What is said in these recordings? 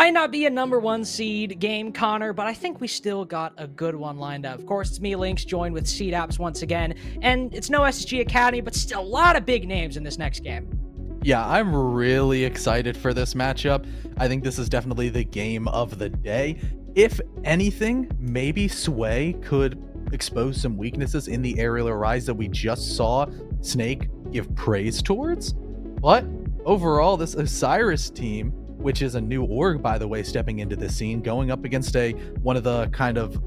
Might not be a number 1 seed game, Connor, but I think we still got a good one lined up. Of course, it's me, Lynx, joined with Seed Apps once again, and it's no SSG Academy, but still a lot of big names in this next game. Yeah, I'm really excited for this matchup. I think this is definitely the game of the day. If anything, maybe Sway could expose some weaknesses in the aerial rise that we just saw Snake give praise towards. But overall, this Osiris team, which is a new org, by the way, stepping into this scene, going up against one of the kind of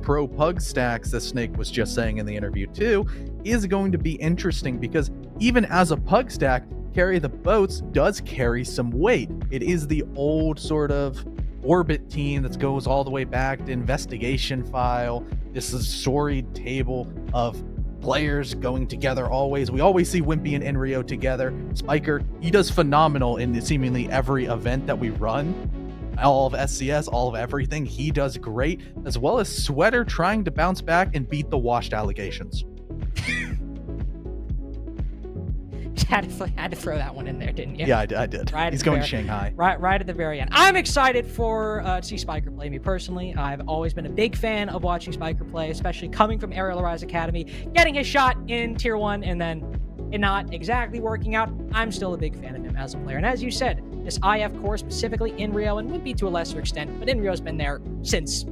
pro pug stacks that Snake was just saying in the interview too, is going to be interesting because even as a pug stack, Carry the Boats does carry some weight. It is the old sort of orbit team that goes all the way back to Investigation File. This is storied table of players going together always. We always see Wimpy and Enrio together. Spiker, he does phenomenal in seemingly every event that we run. All of SCS, all of everything, he does great, as well as Sweater trying to bounce back and beat the washed allegations. Had to throw that one in there, didn't you? Yeah, I did. He's going to Shanghai. Right at the very end. I'm excited to see Spiker play. Me personally, I've always been a big fan of watching Spiker play, especially coming from Aerial Rise Academy, getting his shot in Tier 1 and then it not exactly working out. I'm still a big fan of him as a player. And as you said, this IF core, specifically Enrio and Wimpy to a lesser extent, but Enrio's been there since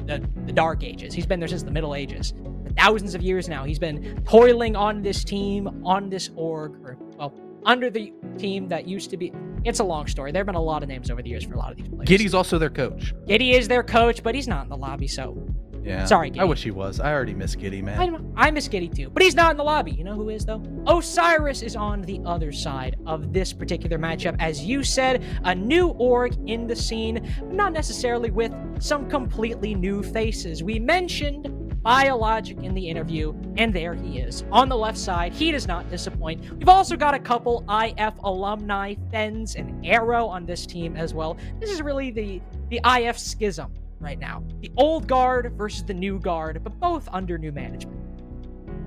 the Dark Ages. He's been there since the Middle Ages. Thousands of years now. He's been toiling on this team, on this org, or, well, under the team that used to be. It's a long story. There have been a lot of names over the years for a lot of these players. Giddy's also their coach. Giddy is their coach, but he's not in the lobby, so. Yeah. Sorry, Giddy. I wish he was. I already miss Giddy, man. I miss Giddy too, but he's not in the lobby. You know who is, though? Osiris is on the other side of this particular matchup. As you said, a new org in the scene, but not necessarily with some completely new faces. We mentioned Biologic in the interview, and there he is. On the left side, he does not disappoint. We've also got a couple IF alumni, Fens and Arrow on this team as well. This is really the IF schism right now. The old guard versus the new guard, but both under new management.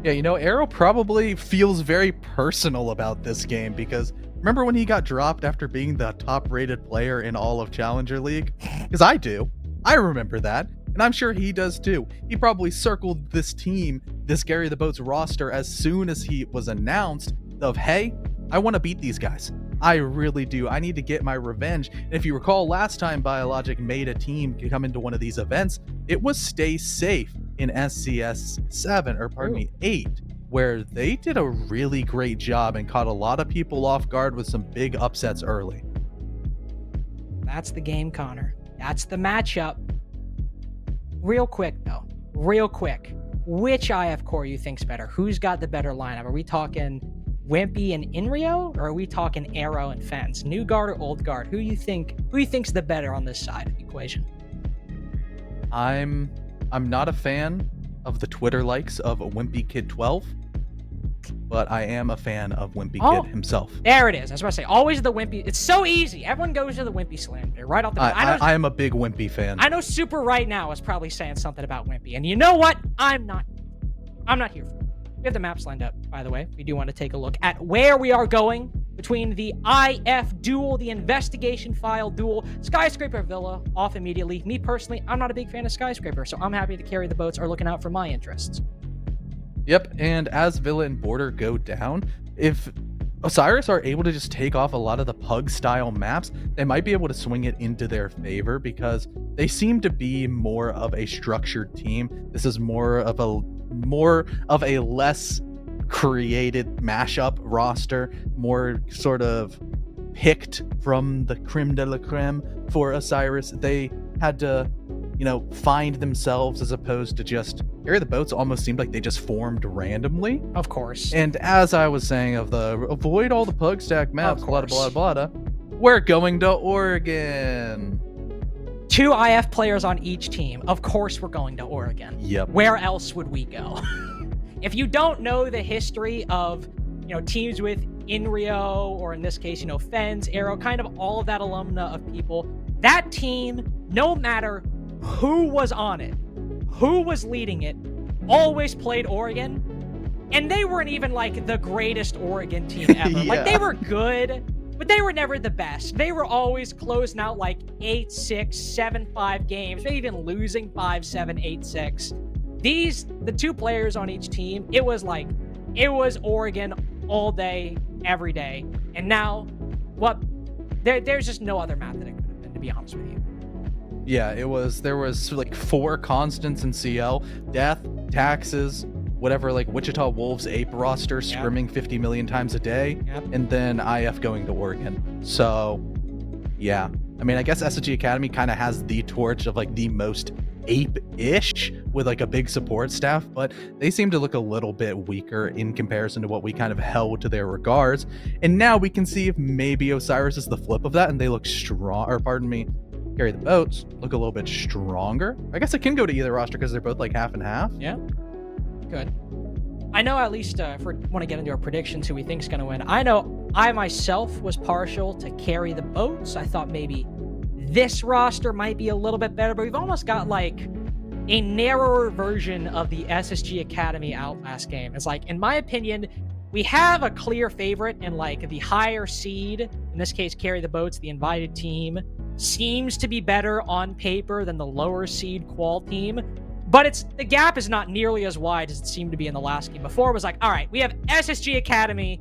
Yeah, Arrow probably feels very personal about this game because remember when he got dropped after being the top-rated player in all of Challenger League? Because I do. I remember that. And I'm sure he does too. He probably circled this team, this Carry the Boats roster, as soon as he was announced of, hey, I want to beat these guys. I really do. I need to get my revenge. And if you recall, last time Biologic made a team come into one of these events, it was Stay Safe in SCS 7, or pardon me, 8, where they did a really great job and caught a lot of people off guard with some big upsets early. That's the game, Connor. That's the matchup. Real quick, though. Real quick. Which IF core you think's better? Who's got the better lineup? Are we talking Wimpy and Enrio, or are we talking Arrow and Fens? New guard or old guard? Who you think's the better on this side of the equation? I'm not a fan of the Twitter likes of Wimpy Kid 12, but I am a fan of Wimpy Kid himself. There it is. I was about to say, always the Wimpy. It's so easy. Everyone goes to the Wimpy slander right off the bat. I am a big Wimpy fan. I know Super right now is probably saying something about Wimpy, and you know what? I'm not here for it. We have the maps lined up, by the way. We do want to take a look at where we are going between the IF duel, the Investigation File duel, Skyscraper Villa off immediately. Me personally, I'm not a big fan of Skyscraper, so I'm happy to Carry the Boats are looking out for my interests. Yep, and as Villa and Border go down, if Osiris are able to just take off a lot of the pug-style maps, they might be able to swing it into their favor because they seem to be more of a structured team. This is more of a less created mashup roster, more sort of picked from the creme de la creme for Osiris. They had to, find themselves as opposed to just Carry the Boats. Almost seemed like they just formed randomly. Of course. And as I was saying, avoid all the pug stack maps, blah, blah, blah, blah, we're going to Oregon. 2 IF players on each team. Of course we're going to Oregon. Yep. Where else would we go? If you don't know the history of, teams with Enrio, or in this case, Fens, Arrow, kind of all of that alumna of people, that team, no matter who was on it, who was leading it, always played Oregon. And they weren't even like the greatest Oregon team ever. Yeah. Like, they were good, but they were never the best. They were always closing out like 8-6, 7-5 games, maybe even losing 5-7, 8-6. The two players on each team, it was Oregon all day, every day. And now, there's just no other map that it could have been, to be honest with you. Yeah, there was like 4 constants in CL: death, taxes, whatever, like Wichita Wolves ape roster scrimming 50 million times a day, and then IF going to Oregon. So yeah, I mean, I guess SSG Academy kind of has the torch of like the most ape-ish with like a big support staff, but they seem to look a little bit weaker in comparison to what we kind of held to their regards. And now we can see if maybe Osiris is the flip of that and they look strong, or pardon me, Carry the Boats look a little bit stronger. I guess it can go to either roster because they're both like half and half. Yeah, good. I know, at least if we want to get into our predictions, who we think is going to win. I know I myself was partial to Carry the Boats. I thought maybe this roster might be a little bit better, but we've almost got like a narrower version of the SSG Academy Outlast game. It's like, in my opinion, we have a clear favorite, and like the higher seed, in this case, Carry the Boats, the invited team, seems to be better on paper than the lower seed Qual team. But the gap is not nearly as wide as it seemed to be in the last game. Before it was like, all right, we have SSG Academy,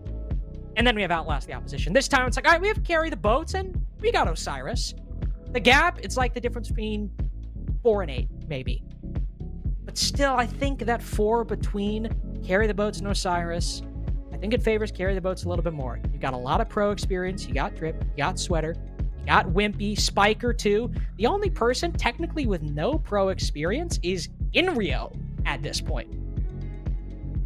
and then we have Outlast the opposition. This time it's like, all right, we have Carry the Boats, and we got Osiris. The gap, it's like the difference between 4 and 8, maybe. But still, I think that 4 between Carry the Boats and Osiris, I think it favors Carry the Boats a little bit more. You got a lot of pro experience. You got Drip, you got Sweater, you got Wimpy, Spiker too. The only person technically with no pro experience is Inrio at this point.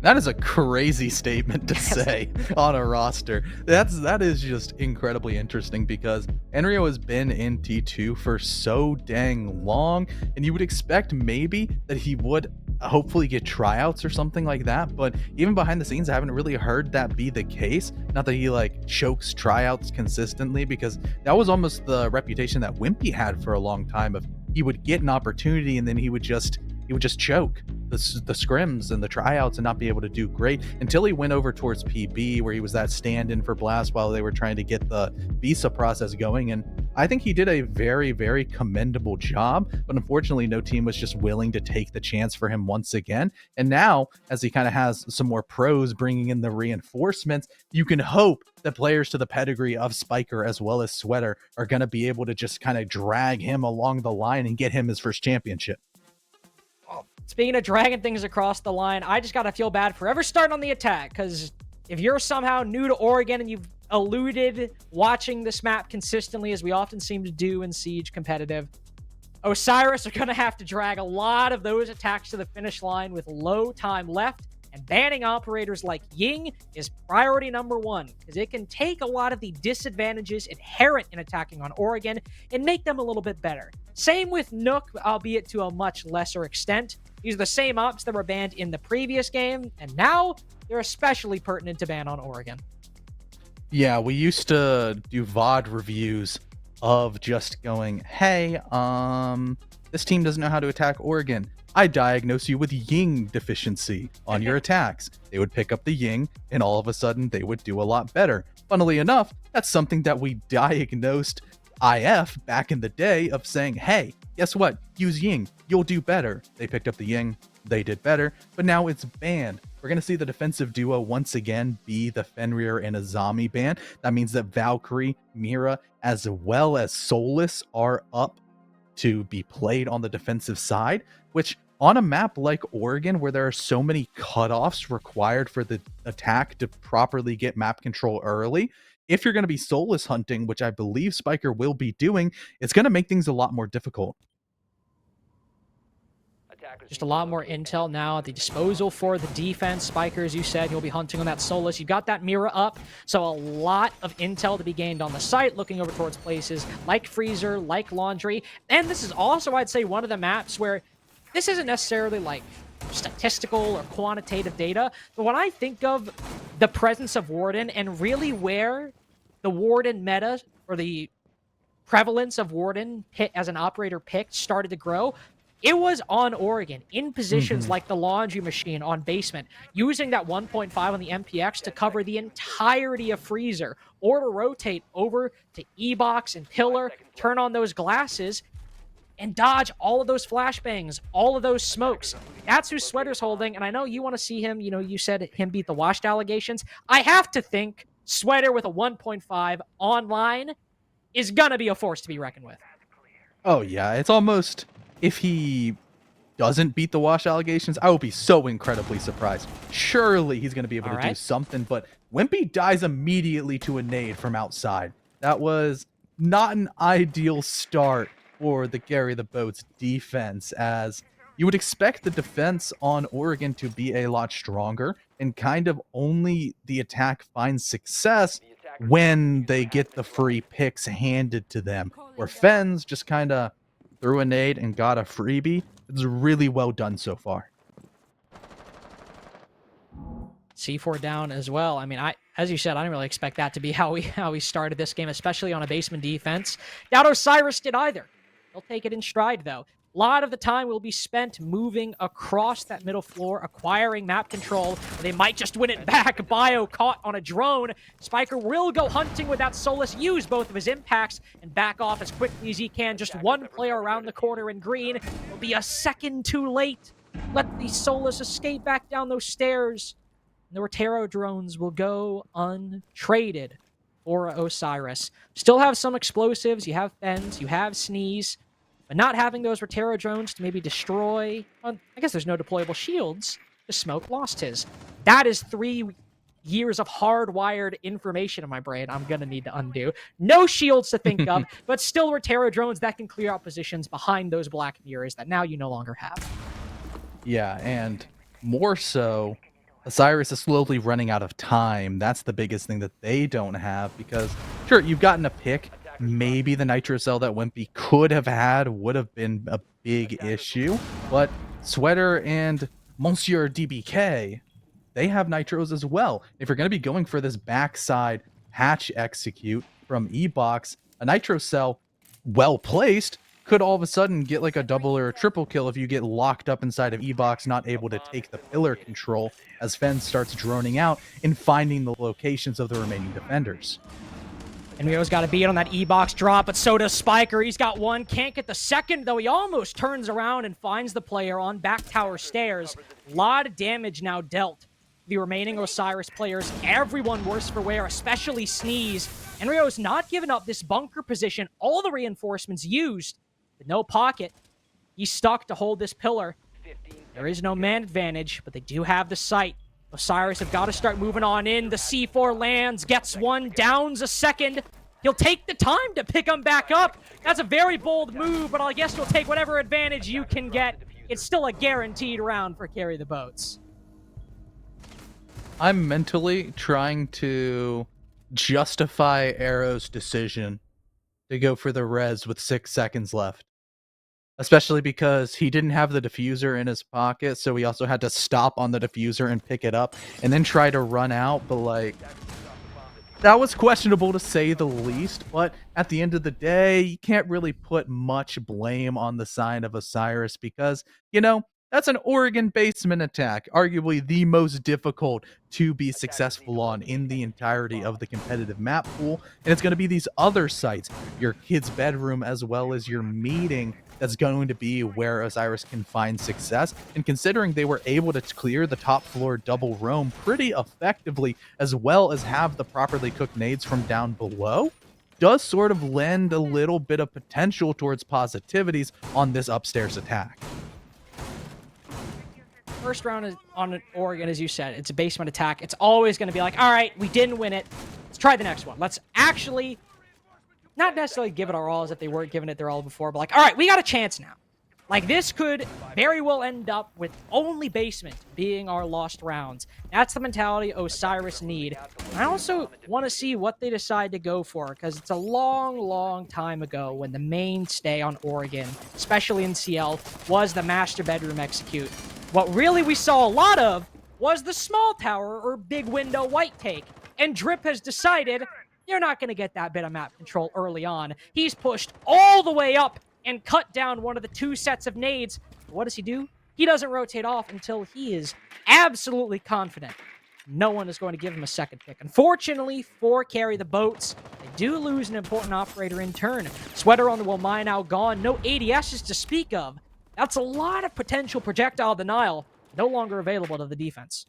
That is a crazy statement to say on a roster. That is just incredibly interesting because Enrio has been in T2 for so dang long, and you would expect maybe that he would hopefully get tryouts or something like that, but even behind the scenes I haven't really heard that be the case. Not that he like chokes tryouts consistently, because that was almost the reputation that Wimpy had for a long time, of he would get an opportunity and then he would just choke the scrims and the tryouts and not be able to do great, until he went over towards PB, where he was that stand-in for Blast while they were trying to get the visa process going. And I think he did a very, very commendable job, but unfortunately no team was just willing to take the chance for him once again. And now, as he kind of has some more pros bringing in the reinforcements, you can hope that players to the pedigree of Spiker as well as Sweater are going to be able to just kind of drag him along the line and get him his first championship. Speaking of dragging things across the line, I just got to feel bad for ever starting on the attack, because if you're somehow new to Oregon and you've eluded watching this map consistently, as we often seem to do in Siege competitive, Osiris are going to have to drag a lot of those attacks to the finish line with low time left, and banning operators like Ying is priority number 1, because it can take a lot of the disadvantages inherent in attacking on Oregon and make them a little bit better. Same with Nook, albeit to a much lesser extent. These are the same ops that were banned in the previous game, and now they're especially pertinent to ban on Oregon. Yeah, we used to do VOD reviews of just going, hey, this team doesn't know how to attack Oregon. I diagnose you with Ying deficiency on your attacks. They would pick up the Ying, and all of a sudden they would do a lot better. Funnily enough, that's something that we diagnosed IF back in the day, of saying, hey, guess what? Use Ying. You'll do better. They picked up the Ying. They did better, but now it's banned. We're going to see the defensive duo once again be the Fenrir and Azami ban. That means that Valkyrie, Mira, as well as Solus are up to be played on the defensive side, which on a map like Oregon, where there are so many cutoffs required for the attack to properly get map control early, if you're going to be Solus hunting, which I believe Spiker will be doing, it's going to make things a lot more difficult. Just a lot more intel now at the disposal for the defense. Spiker, as you said, you'll be hunting on that Solus. You've got that Mira up, so a lot of intel to be gained on the site, looking over towards places like Freezer, like Laundry. And this is also, I'd say, one of the maps where this isn't necessarily like statistical or quantitative data, but when I think of the presence of Warden and really where the Warden meta, or the prevalence of Warden as an operator pick, started to grow, It was on Oregon in positions Mhm. like the laundry machine on basement, using that 1.5 on the MPX to cover the entirety of freezer, or to rotate over to E-box and pillar, turn on those glasses, and dodge all of those flashbangs, all of those smokes. That's who Sweater's holding. And I know you want to see him, you said him beat the washed allegations. I have to think Sweater with a 1.5 online is going to be a force to be reckoned with. Oh yeah, it's almost, if he doesn't beat the wash allegations, I will be so incredibly surprised. Surely he's going to be able All to do right. something, but Wimpy dies immediately to a nade from outside. That was not an ideal start for the Gary the Boats defense, as you would expect the defense on Oregon to be a lot stronger, and kind of only the attack finds success when they get the free picks handed to them, where Fens just kind of threw a nade and got a freebie. It's really well done so far. C4 down as well. I mean, as you said, I didn't really expect that to be how we started this game, especially on a basement defense. Doubt Osiris did either. He'll take it in stride, though. A lot of the time will be spent moving across that middle floor, acquiring map control. They might just win it back. Bio caught on a drone. Spiker will go hunting with that Solus, use both of his impacts, and back off as quickly as he can. Just one player around the corner in green. It'll be a second too late. Let the Solus escape back down those stairs. The Rotero drones will go untraded for Osiris. Still have some explosives. You have Fens, you have Sneeze, but not having those Rotero drones to maybe destroy... Well, I guess there's no deployable shields. The Smoke lost his. That is 3 years of hardwired information in my brain I'm going to need to undo. No shields to think of, but still Rotero drones that can clear out positions behind those black mirrors that now you no longer have. Yeah, and more so, Osiris is slowly running out of time. That's the biggest thing that they don't have, because, sure, you've gotten a pick. Maybe the Nitro Cell that Wimpy could have had would have been a big issue, but Sweater and Monsieur DBK, they have Nitros as well. If you're going to be going for this backside hatch execute from E-Box, a Nitro Cell, well placed, could all of a sudden get like a double or a triple kill if you get locked up inside of E-Box, not able to take the pillar control as Fen starts droning out and finding the locations of the remaining defenders. And Rio's got a beat on that E-Box drop, but so does Spiker. He's got one, can't get the second, though he almost turns around and finds the player on back tower stairs. A lot of damage now dealt. The remaining Osiris players, everyone worse for wear, especially Sneeze. And Rio's not giving up this bunker position. All the reinforcements used, but no pocket. He's stuck to hold this pillar. There is no man advantage, but they do have the sight. Osiris have got to start moving on in. The C4 lands, gets one, downs a second. He'll take the time to pick him back up. That's a very bold move, but I guess you'll take whatever advantage you can get. It's still a guaranteed round for Carry the Boats. I'm mentally trying to justify Arrow's decision to go for the res with 6 seconds left. Especially because he didn't have the diffuser in his pocket, so he also had to stop on the diffuser and pick it up, and then try to run out, but like, that was questionable to say the least, but at the end of the day, you can't really put much blame on the side of Osiris because, that's an Oregon basement attack, arguably the most difficult to be successful on in the entirety of the competitive map pool, and it's going to be these other sites, your kid's bedroom as well as your meeting, that's going to be where Osiris can find success. And considering they were able to clear the top floor double roam pretty effectively, as well as have the properly cooked nades from down below, does sort of lend a little bit of potential towards positivities on this upstairs attack. First round is on Oregon, as you said, it's a basement attack. It's always going to be like, all right, we didn't win it. Let's try the next one. Let's actually not necessarily give it our all as if they weren't giving it their all before, but like, all right, we got a chance now. Like, this could very well end up with only basement being our lost rounds. That's the mentality Osiris need. I also want to see what they decide to go for, because it's a long, long time ago when the mainstay on Oregon, especially in CL, was the master bedroom execute. What really we saw a lot of was the small tower or big window white take. And Drip has decided you're not going to get that bit of map control early on. He's pushed all the way up and cut down one of the 2 sets of nades What does he do? He doesn't rotate off until he is absolutely confident no one is going to give him a second pick. Unfortunately for Carry the Boats, they do lose an important operator in turn. Sweater on the Will Mine now gone. No ADSs to speak of. That's a lot of potential projectile denial no longer available to the defense.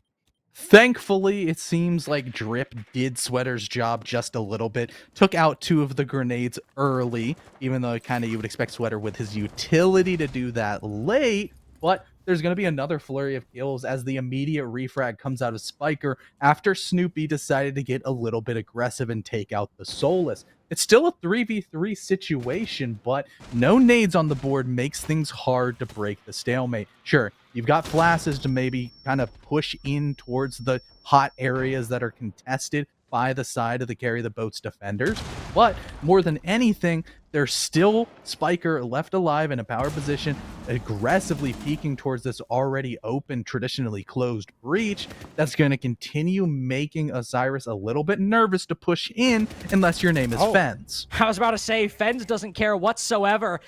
Thankfully, it seems like Drip did Sweater's job just a little bit. Took out 2 of the grenades early, even though kind of you would expect Sweater with his utility to do that late. But there's going to be another flurry of kills as the immediate refrag comes out of Spiker after Snoopy decided to get a little bit aggressive and take out the Soulless. It's still a 3v3 situation, but no nades on the board makes things hard to break the stalemate. Sure, you've got flashes to maybe kind of push in towards the hot areas that are contested by the side of the Carry the Boats defenders, but more than anything, there's still Spiker left alive in a power position, aggressively peeking towards this already open, traditionally closed breach that's going to continue making Osiris a little bit nervous to push in unless your name is Fens. I was about to say, Fens doesn't care whatsoever.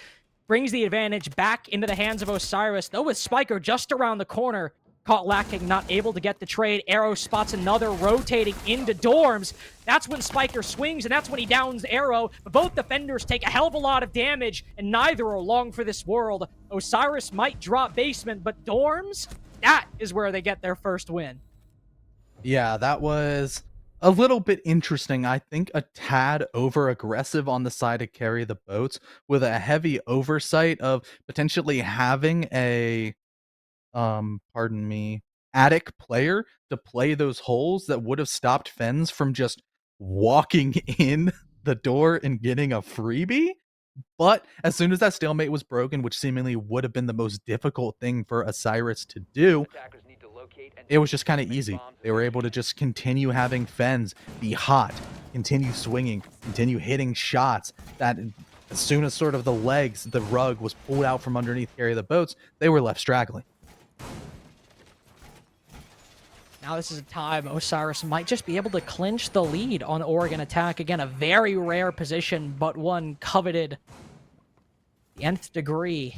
Brings the advantage back into the hands of Osiris, though with Spiker just around the corner. Caught lacking, not able to get the trade. Arrow spots another rotating into dorms. That's when Spiker swings, and that's when he downs Arrow. But both defenders take a hell of a lot of damage, and neither are long for this world. Osiris might drop basement, but dorms? That is where they get their first win. Yeah, that was a little bit interesting. I think a tad over-aggressive on the side to Carry the Boats with a heavy oversight of potentially having a attic player to play those holes that would have stopped Fens from just walking in the door and getting a freebie. But as soon as that stalemate was broken, which seemingly would have been the most difficult thing for Osiris to do, it was just kind of easy. They were able to just continue having Fens be hot, continue swinging, continue hitting shots that as soon as sort of the rug was pulled out from underneath Carry the Boats, they were left straggling. Now this is a time Osiris might just be able to clinch the lead on the Oregon attack. Again, a very rare position, but one coveted. The nth degree.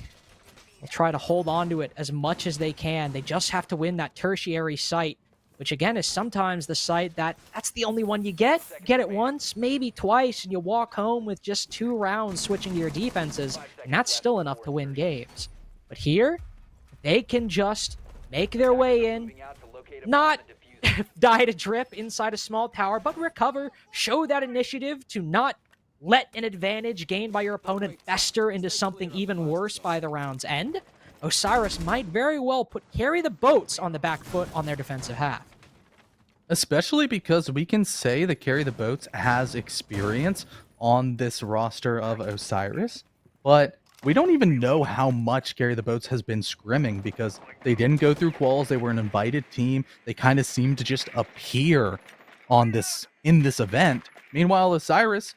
They'll try to hold on to it as much as they can. They just have to win that tertiary site, which again is sometimes the site that's the only one you get. You get it once, maybe twice, and you walk home with just 2 rounds switching to your defenses, and that's still enough to win games. But here, they can just make their way in, not die to Drip inside a small tower, but recover, show that initiative to not let an advantage gained by your opponent fester into something even worse by the round's end. Osiris might very well put Carry the Boats on the back foot on their defensive half. Especially because we can say that Carry the Boats has experience on this roster of Osiris, but we don't even know how much Carry the Boats has been scrimming because they didn't go through quals. They were an invited team. They kind of seemed to just appear in this event. Meanwhile, Osiris,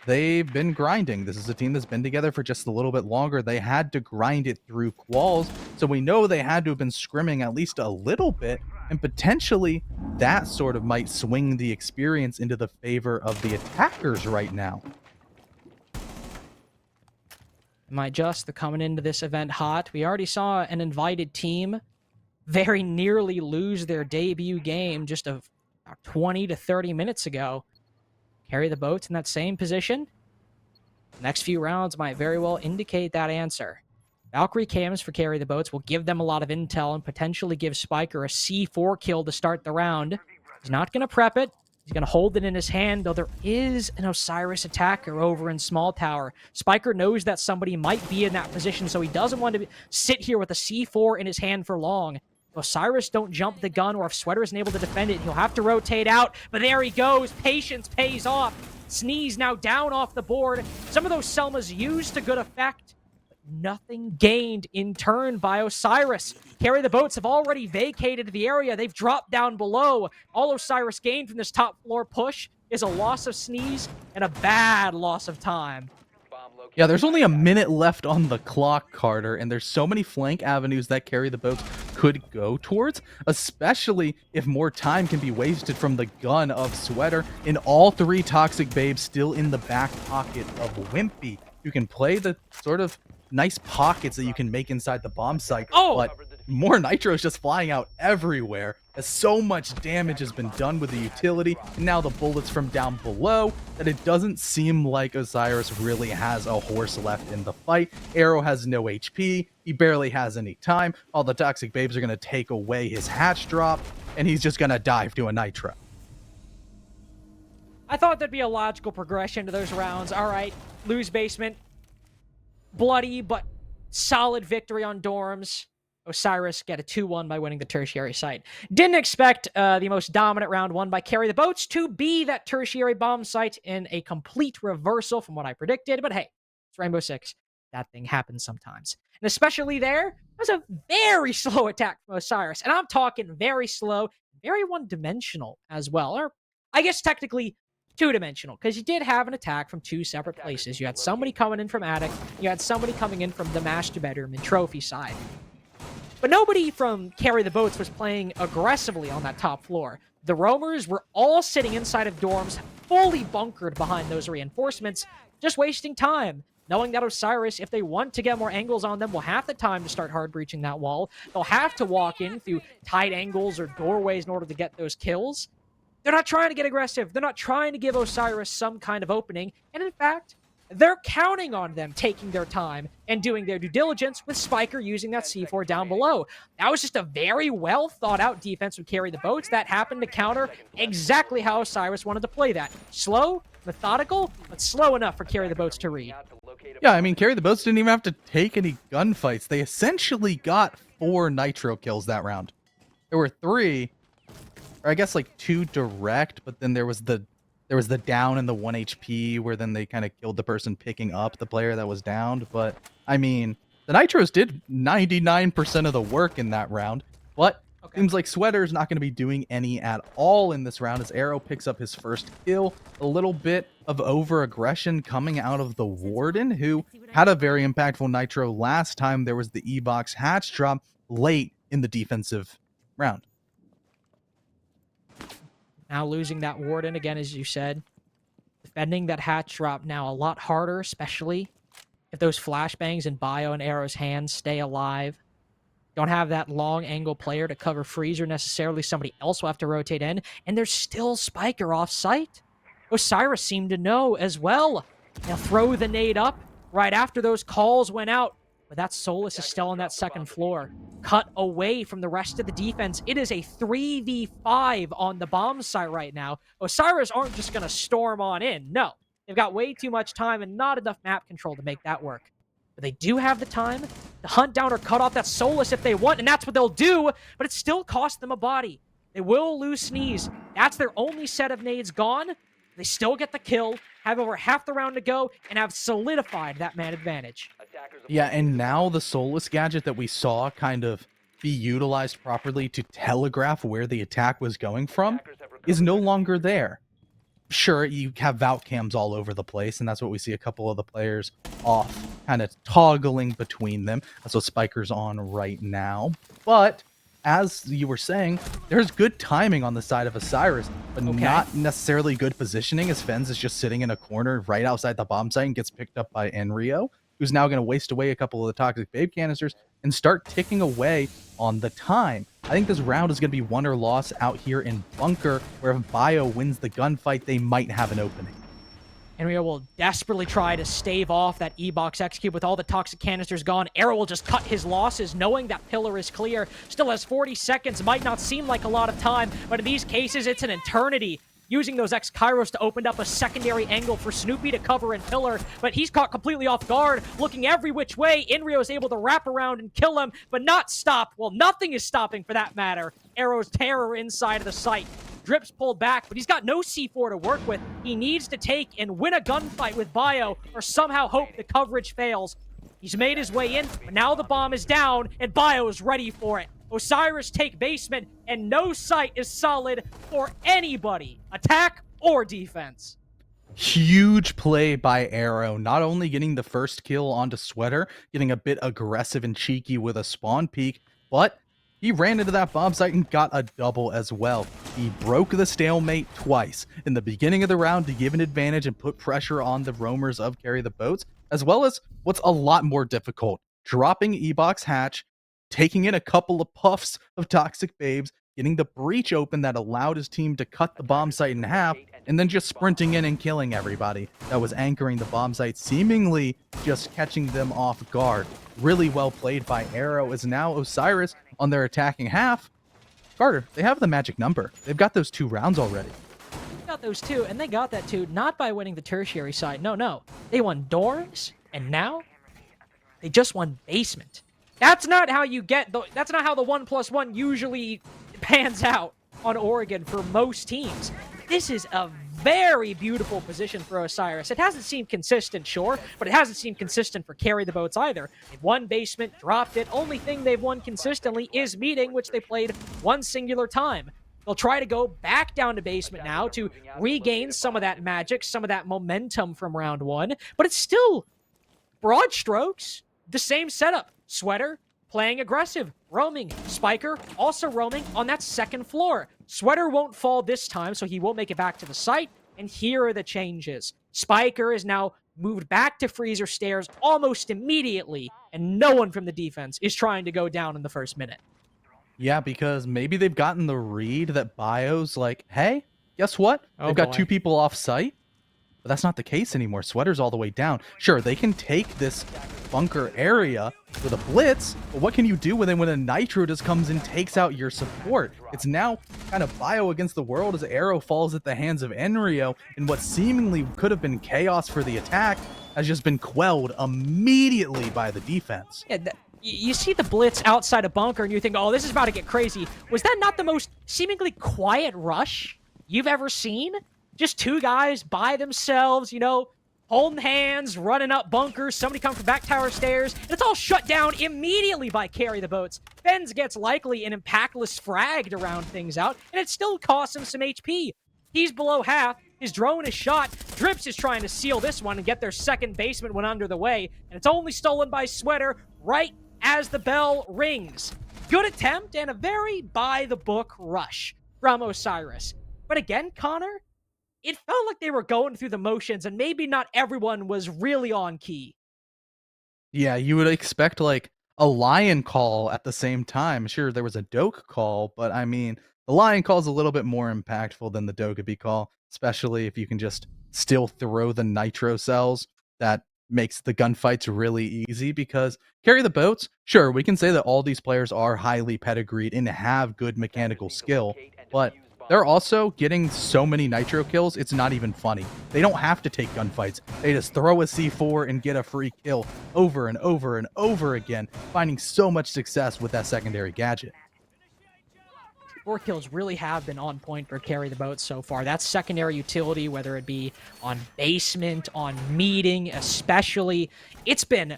they've been grinding. This is a team that's been together for just a little bit longer. They had to grind it through quals, so we know they had to have been scrimming at least a little bit, and potentially that sort of might swing the experience into the favor of the attackers right now. Might just, they're coming into this event hot. We already saw an invited team very nearly lose their debut game just about 20 to 30 minutes ago. Carry the Boats in that same position. The next few rounds might very well indicate that answer. Valkyrie cams for Carry the Boats will give them a lot of intel and potentially give Spiker a C4 kill to start the round. He's not going to prep it. He's going to hold it in his hand, though there is an Osiris attacker over in Small Tower. Spiker knows that somebody might be in that position, so he doesn't want to sit here with a C4 in his hand for long. If Osiris don't jump the gun, or if Sweater isn't able to defend it, he'll have to rotate out. But there he goes. Patience pays off. Sneeze now down off the board. Some of those Selmas used to good effect. Nothing gained in turn by Osiris. Carry the Boats have already vacated the area. They've dropped down below. All Osiris gained from this top floor push is a loss of Sneeze and a bad loss of time. Yeah, there's only a minute left on the clock, Carter, and there's so many flank avenues that Carry the Boats could go towards, especially if more time can be wasted from the gun of Sweater and all 3 Toxic Babes still in the back pocket of Wimpy. You can play the sort of nice pockets that you can make inside the bomb site, Oh! but more nitro is just flying out everywhere as so much damage has been done with the utility and now the bullets from down below that it doesn't seem like Osiris really has a horse left in the fight. Arrow has no HP, he barely has any time, all the toxic babes are going to take away his hatch drop, and he's just going to dive to a nitro. I thought there'd be a logical progression to those rounds. All right, lose basement, bloody but solid victory on dorms. Osiris get a 2-1 by winning the tertiary site. Didn't expect the most dominant round won by Carry the Boats to be that tertiary bomb site in a complete reversal from what I predicted, but hey, it's Rainbow Six. That thing happens sometimes. And especially there, was a very slow attack from Osiris. And I'm talking very slow, very one-dimensional as well. Or I guess technically two-dimensional, because you did have an attack from two separate places. You had somebody coming in from attic, you had somebody coming in from the master bedroom and trophy side. But nobody from Carry the Boats was playing aggressively on that top floor. The roamers were all sitting inside of dorms, fully bunkered behind those reinforcements, just wasting time, knowing that Osiris, if they want to get more angles on them, will have the time to start hard breaching that wall. They'll have to walk in through tight angles or doorways in order to get those kills. They're not trying to get aggressive. They're not trying to give Osiris some kind of opening. And in fact, they're counting on them taking their time and doing their due diligence with Spiker using that C4 down below. That was just a very well thought out defense would Carry the Boats that happened to counter exactly how Osiris wanted to play that. Slow, methodical, but slow enough for Carry the Boats to read. Yeah, I mean, Carry the Boats didn't even have to take any gunfights. They essentially got 4 nitro kills that round. There were 3, or I guess like 2 direct, but then there was the down and the 1 HP where then they kind of killed the person picking up the player that was downed. But I mean, the nitros did 99% of the work in that round, but seems like Sweater's not going to be doing any at all in this round as Arrow picks up his first kill. A little bit of over-aggression coming out of the Warden, who had a very impactful nitro last time there was the E-Box hatch drop late in the defensive round. Now losing that Warden again, as you said. Defending that hatch drop now a lot harder, especially if those flashbangs in Bio and Arrow's hands stay alive. Don't have that long angle player to cover Freezer necessarily. Somebody else will have to rotate in. And there's still Spiker off site. Osiris seemed to know as well. Now throw the nade up right after those calls went out. But that Solus is still on that second floor. Cut away from the rest of the defense. It is a 3v5 on the bomb site right now. Osiris aren't just going to storm on in. No. They've got way too much time and not enough map control to make that work. But they do have the time to hunt down or cut off that Solus if they want, and that's what they'll do, but it still costs them a body. They will lose Sneeze. That's their only set of nades gone. They still get the kill, have over half the round to go, and have solidified that man advantage. Yeah, and now the Solus gadget that we saw kind of be utilized properly to telegraph where the attack was going from is no longer there. Sure, you have Vault cams all over the place, and that's what we see a couple of the players off, kind of toggling between them. That's what Spiker's on right now. But as you were saying, there's good timing on the side of Osiris, but not necessarily good positioning, as Fens is just sitting in a corner right outside the bomb site and gets picked up by Enrio, who's now going to waste away a couple of the toxic babe canisters and start ticking away on the time. I think this round is going to be won or loss out here in Bunker, where if Bio wins the gunfight, they might have an opening. Enrio will desperately try to stave off that E-Box X-Cube with all the toxic canisters gone. Arrow will just cut his losses, knowing that pillar is clear. Still has 40 seconds. Might not seem like a lot of time, but in these cases, it's an eternity. Using those X-Kairos to open up a secondary angle for Snoopy to cover in pillar, but he's caught completely off guard, looking every which way. Enrio is able to wrap around and kill him, but not stop. Well, nothing is stopping for that matter. Arrow's terror inside of the site. Drip's pulled back, but he's got no C4 to work with. He needs to take and win a gunfight with Bio, or somehow hope the coverage fails. He's made his way in, but now the bomb is down, and Bio is ready for it. Osiris take basement, and no site is solid for anybody, attack or defense. Huge play by Arrow, not only getting the first kill onto Sweater, getting a bit aggressive and cheeky with a spawn peek, but he ran into that bomb site and got a double as well. He broke the stalemate twice in the beginning of the round to give an advantage and put pressure on the roamers of Carry the Boats, as well as what's a lot more difficult, dropping E-Box Hatch, taking in a couple of puffs of Toxic Babes, getting the breach open that allowed his team to cut the bomb site in half, and then just sprinting in and killing everybody that was anchoring the bomb site, seemingly just catching them off guard. Really well played by Arrow, as now Osiris on their attacking half. Carter, they have the magic number. They've got those 2 rounds already. Got those 2, and they got that 2 not by winning the tertiary side. No. They won dorms, and now they just won basement. That's not how you get that's not how the 1+1 usually pans out on Oregon for most teams. This is a very beautiful position for Osiris. It hasn't seemed consistent, sure, but it hasn't seemed consistent for Carry the Boats either. They've won basement, dropped it. Only thing they've won consistently is meeting, which they played one singular time. They'll try to go back down to basement now to regain some of that magic, some of that momentum from round 1, but it's still broad strokes, the same setup. Sweater playing aggressive, roaming. Spiker also roaming on that second floor. Sweater won't fall this time, so he won't make it back to the site. And here are the changes. Spiker is now moved back to freezer stairs almost immediately, and no one from the defense is trying to go down in the first minute. Yeah, because maybe they've gotten the read that Bio's like, hey, guess what? They've got 2 people off site. But that's not the case anymore. Sweater's all the way down. Sure, they can take this bunker area with a blitz, but what can you do when a Nitro just comes and takes out your support? It's now kind of Bio against the world as Arrow falls at the hands of Enrio, and what seemingly could have been chaos for the attack has just been quelled immediately by the defense. Yeah, you see the blitz outside a bunker, and you think, oh, this is about to get crazy. Was that not the most seemingly quiet rush you've ever seen? Just 2 guys by themselves, holding hands, running up bunkers, somebody comes from back tower stairs, and it's all shut down immediately by Carry the Boats. Fens gets likely an impactless frag to round things out, and it still costs him some HP. He's below half, his drone is shot, Drips is trying to seal this one and get their second basement one under the way, and it's only stolen by Sweater right as the bell rings. Good attempt and a very by-the-book rush from Osiris. But again, Connor, it felt like they were going through the motions, and maybe not everyone was really on key. Yeah, you would expect like a lion call at the same time. Sure, there was a Doke call, but I mean, the lion call is a little bit more impactful than the Dokkaebi call, especially if you can just still throw the nitro cells. That makes the gunfights really easy because Carry the Boats, sure, we can say that all these players are highly pedigreed and have good mechanical skill, but they're also getting so many nitro kills, it's not even funny. They don't have to take gunfights. They just throw a C4 and get a free kill over and over and over again, finding so much success with that secondary gadget. 4 kills really have been on point for Carry the Boat so far. That secondary utility, whether it be on basement, on meeting especially, it's been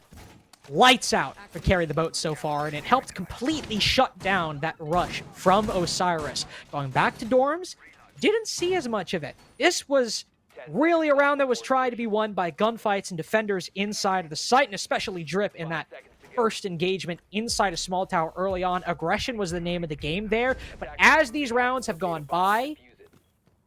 lights out for Carry the Boat so far, and it helped completely shut down that rush from Osiris. Going back to dorms, didn't see as much of it. This was really a round that was tried to be won by gunfights and defenders inside of the site, and especially Drip in that first engagement inside a small tower early on. Aggression was the name of the game there, but as these rounds have gone by,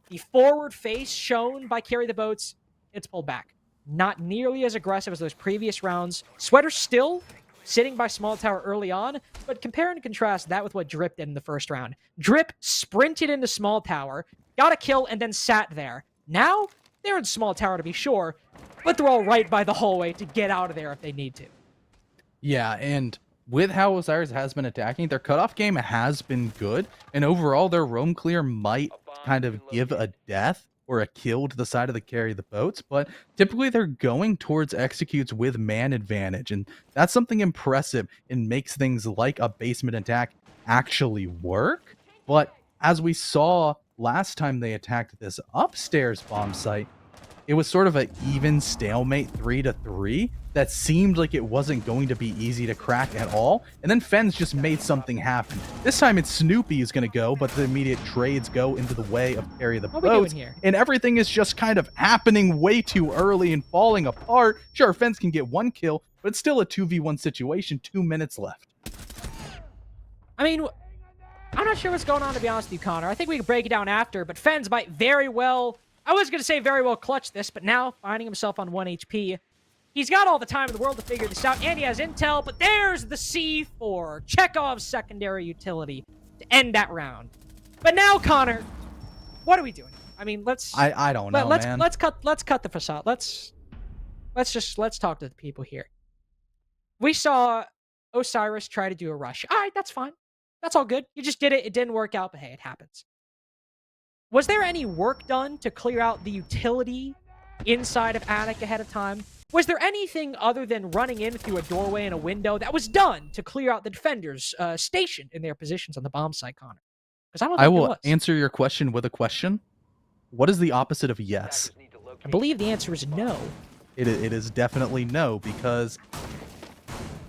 the forward face shown by Carry the Boats, it's pulled back. Not nearly as aggressive as those previous rounds. Sweater still sitting by small tower early on, but compare and contrast that with what Drip did in the first round. Drip sprinted into small tower, got a kill, and then sat there. Now, they're in small tower to be sure, but they're all right by the hallway to get out of there if they need to. Yeah, and with how Osiris has been attacking, their cutoff game has been good, and overall their roam clear might kind of give a death or a kill to the side of the Carry the Boats, but typically they're going towards executes with man advantage, and that's something impressive and makes things like a basement attack actually work. But as we saw last time they attacked this upstairs bomb site, it was sort of an even stalemate 3-3 that seemed like it wasn't going to be easy to crack at all. And then Fens just made something happen. This time it's Snoopy who's going to go, but the immediate trades go into the way of Carry the Boats. And everything is just kind of happening way too early and falling apart. Sure, Fens can get 1 kill, but it's still a 2v1 situation, 2 minutes left. I mean, I'm not sure what's going on, to be honest with you, Connor. I think we can break it down after, but Fens might very well... I was going to say very well clutch this, but now finding himself on 1 HP, He's got all the time in the world to figure this out, and he has intel, but there's the C4, Chekhov's secondary utility, to end that round. But now, Connor, what are we doing? I mean, I don't know, man. Let's cut the facade. Let's talk to the people here. We saw Osiris try to do a rush. All right, that's fine. That's all good. You just did it. It didn't work out, but hey, it happens. Was there any work done to clear out the utility inside of Attic ahead of time? Was there anything other than running in through a doorway and a window that was done to clear out the defenders stationed in their positions on the bomb site, Connor? Because I don't think I there will was. answer your question with a question. What is the opposite of yes? I believe the answer is no. It is definitely no, because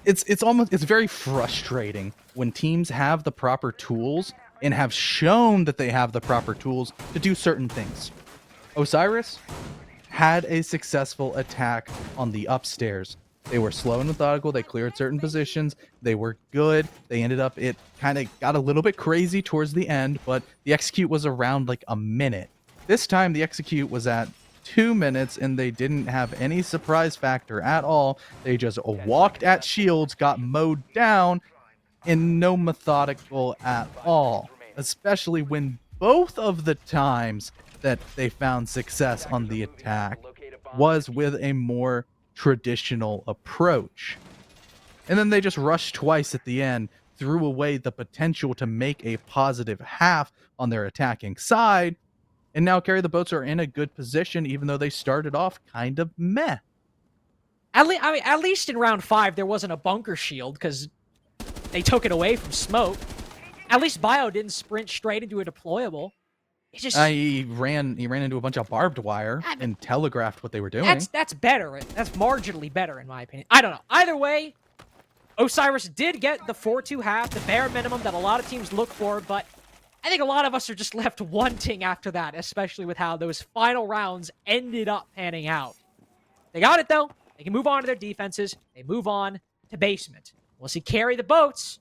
it's very frustrating when teams have the proper tools and have shown that they have the proper tools to do certain things. Osiris had a successful attack on the upstairs. They were slow and methodical. They cleared certain positions. They were good. They ended up, it kind of got a little bit crazy towards the end, but the execute was around like a minute. This time the execute was at 2 minutes, and they didn't have any surprise factor at all. They just walked at shields, got mowed down, and no methodical at all. Especially when both of the times that they found success on the attack was with a more traditional approach. And then they just rushed twice at the end, threw away the potential to make a positive half on their attacking side, and now Carry the Boats are in a good position, even though they started off kind of meh. At least in round 5, there wasn't a bunker shield because they took it away from smoke. At least Bio didn't sprint straight into a deployable. It just he ran into a bunch of barbed wire and telegraphed what they were doing. That's better. That's marginally better in my opinion. I don't know. Either way, Osiris did get the 4-2 half, the bare minimum that a lot of teams look for, but I think a lot of us are just left wanting after that, especially with how those final rounds ended up panning out. They got it, though. They can move on to their defenses. They move on to basement. We'll see Carry the Boats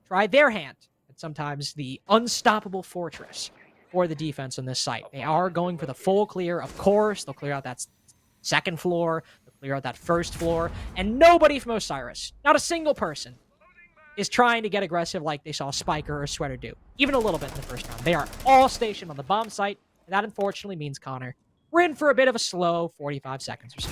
try their hand at sometimes the unstoppable fortress for the defense on this site. They are going for the full clear, of course. They'll clear out that second floor. They'll clear out that first floor. And nobody from Osiris, not a single person, is trying to get aggressive like they saw Spiker or Sweater do. Even a little bit in the first round. They are all stationed on the bomb site. And that unfortunately means, Connor, we're in for a bit of a slow 45 seconds or so.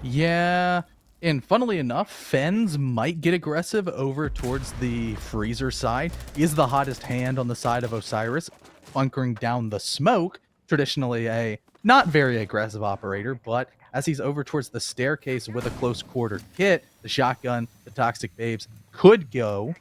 Yeah, and funnily enough, Fens might get aggressive over towards the freezer side. He is the hottest hand on the side of Osiris, bunkering down the smoke. Traditionally a not very aggressive operator, but as he's over towards the staircase with a close quarter kit, the shotgun, the Toxic Babes could go,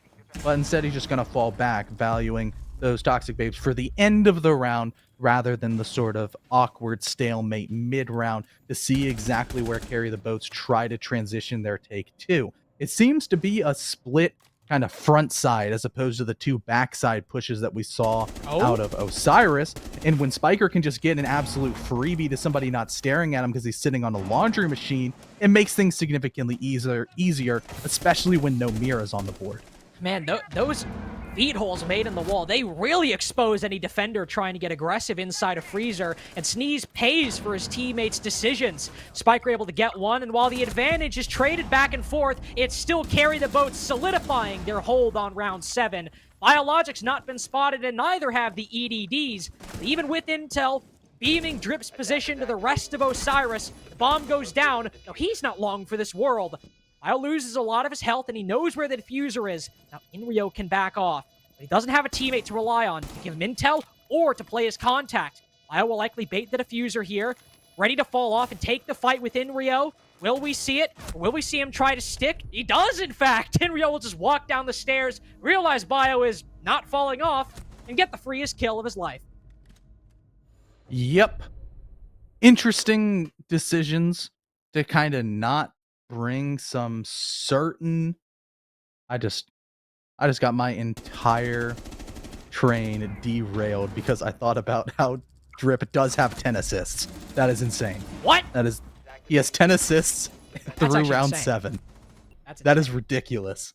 but instead he's just going to fall back, valuing those Toxic Babes for the end of the round rather than the sort of awkward stalemate mid-round to see exactly where Carry the Boats try to transition their take to. It seems to be a split kind of front side as opposed to the two backside pushes that we saw out of Osiris. And when Spiker can just get an absolute freebie to somebody not staring at him because he's sitting on a laundry machine, it makes things significantly easier, especially when no Mira's on the board. Man, those feed holes made in the wall, they really expose any defender trying to get aggressive inside a freezer, and Sneeze pays for his teammates' decisions. Spiker able to get one, and while the advantage is traded back and forth, it's still Carry the Boats solidifying their hold on round 7. Biologic's not been spotted, and neither have the EDDs. Even with intel, beaming Drip's position to the rest of Osiris, the bomb goes down. No, he's not long for this world. Bio loses a lot of his health, and he knows where the diffuser is. Now, Inrio can back off, but he doesn't have a teammate to rely on to give him intel or to play his contact. Bio will likely bait the diffuser here, ready to fall off and take the fight with Inrio. Will we see it? Or will we see him try to stick? He does, in fact. Inrio will just walk down the stairs, realize Bio is not falling off, and get the freest kill of his life. Yep. Interesting decisions to kind of not bring some certain... I just got my entire train derailed because I thought about how Drip does have 10 assists. That is insane. What? He has 10 assists through round insane. 7. That is ridiculous.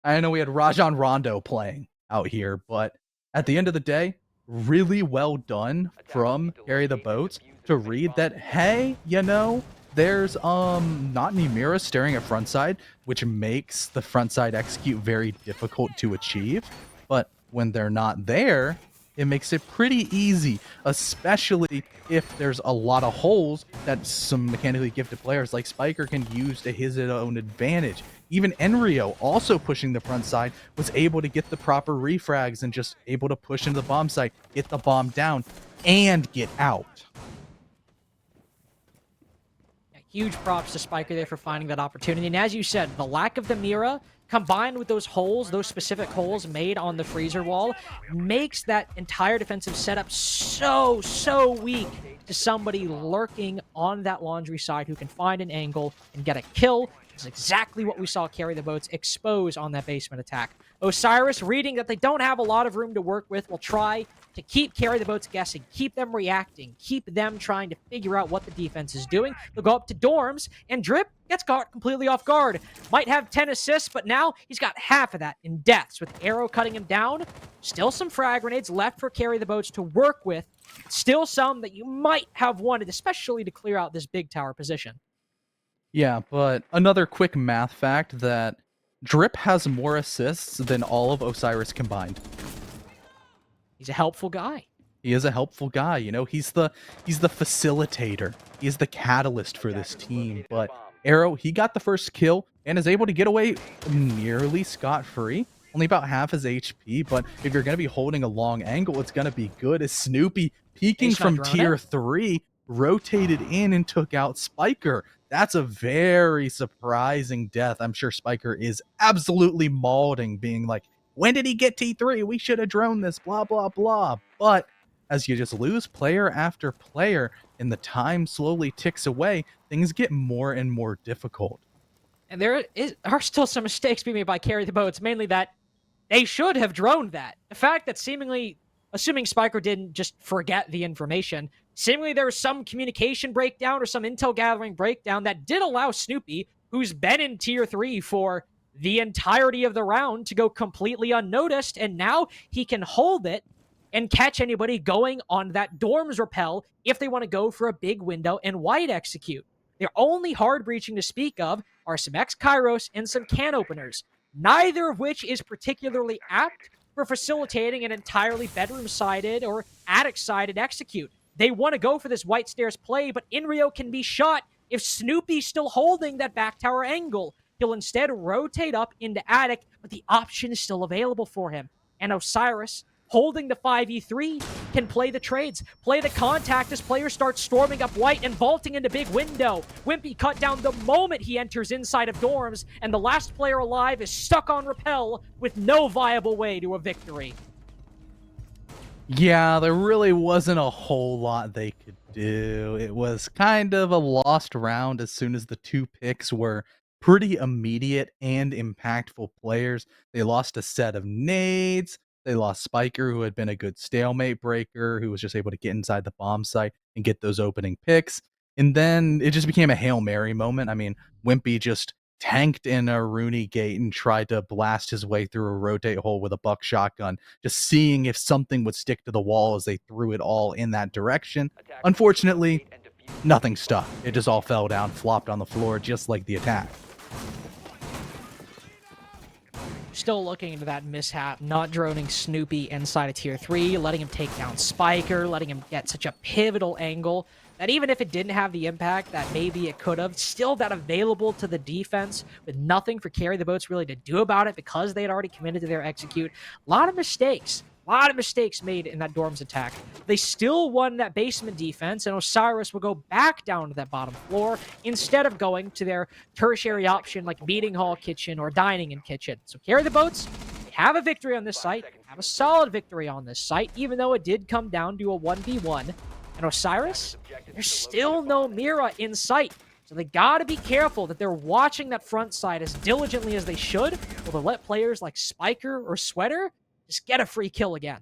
I know we had Rajon Rondo playing out here, but at the end of the day, really well done from Carry the Boats to read that, hey, you know, there's not any Mira staring at frontside, which makes the frontside execute very difficult to achieve. But when they're not there, it makes it pretty easy, especially if there's a lot of holes that some mechanically gifted players like Spiker can use to his own advantage. Even Enrio, also pushing the front side, was able to get the proper refrags and just able to push into the bomb site, get the bomb down, and get out. Yeah, huge props to Spiker there for finding that opportunity. And as you said, the lack of the Mira combined with those holes, those specific holes made on the freezer wall, makes that entire defensive setup so weak to somebody lurking on that laundry side who can find an angle and get a kill. It's exactly what we saw Carry the Boats expose on that basement attack. Osiris, reading that they don't have a lot of room to work with, will try to keep Carry the Boats guessing, keep them reacting, keep them trying to figure out what the defense is doing. They'll go up to dorms, and Drip gets caught completely off guard. Might have 10 assists, but now he's got half of that in deaths, with Arrow cutting him down. Still some frag grenades left for Carry the Boats to work with. Still some that you might have wanted, especially to clear out this big tower position. Yeah, but another quick math fact that Drip has more assists than all of Osiris combined. He's a helpful guy. He is a helpful guy, you know, he's the facilitator. He's the catalyst for this team. But Arrow, he got the first kill and is able to get away nearly scot-free. Only about half his HP, but if you're going to be holding a long angle, it's going to be good. As Snoopy, peeking from tier 3, rotated in and took out Spiker. That's a very surprising death. I'm sure Spiker is absolutely mauling, being like, when did he get T3? We should have droned this, blah, blah, blah. But as you just lose player after player and the time slowly ticks away, things get more and more difficult. And there are still some mistakes being made by Carry the Boats, mainly that they should have droned that. The fact that seemingly, assuming Spiker didn't just forget the information, seemingly there was some communication breakdown or some intel gathering breakdown that did allow Snoopy, who's been in tier 3 for the entirety of the round, to go completely unnoticed, and now he can hold it and catch anybody going on that dorms rappel if they want to go for a big window and wide execute. Their only hard breaching to speak of are some X-Kairos and some can openers, neither of which is particularly apt for facilitating an entirely bedroom-sided or attic-sided execute. They want to go for this white stairs play, but Enrio can be shot if Snoopy's still holding that back tower angle. He'll instead rotate up into attic, but the option is still available for him. And Osiris, holding the 5v3, can play the trades, play the contact as players start storming up white and vaulting into big window. Wimpy cut down the moment he enters inside of dorms, and the last player alive is stuck on rappel with no viable way to a victory. Yeah, there really wasn't a whole lot they could do. It was kind of a lost round as soon as the two picks were pretty immediate and impactful players. They lost a set of nades. They lost Spiker, who had been a good stalemate breaker, who was just able to get inside the bomb site and get those opening picks. And then it just became a Hail Mary moment. I mean, Wimpy just tanked in a Rooney gate and tried to blast his way through a rotate hole with a buck shotgun, just seeing if something would stick to the wall as they threw it all in that direction. Unfortunately, nothing stuck. It just all fell down, flopped on the floor, just like the attack. Still looking into that mishap, not droning Snoopy inside of tier 3, letting him take down Spiker, letting him get such a pivotal angle that even if it didn't have the impact that maybe it could have, still that available to the defense with nothing for Carry the Boats really to do about it because they had already committed to their execute. A lot of mistakes made in that dorms attack. They still won that basement defense, and Osiris will go back down to that bottom floor instead of going to their tertiary option like meeting hall kitchen or dining in kitchen. So Carry the Boats, they have a victory on this site, have a solid victory on this site, even though it did come down to a 1v1. And Osiris, there's still no Mira in sight. So they gotta be careful that they're watching that front side as diligently as they should, or they'll let players like Spiker or Sweater just get a free kill again.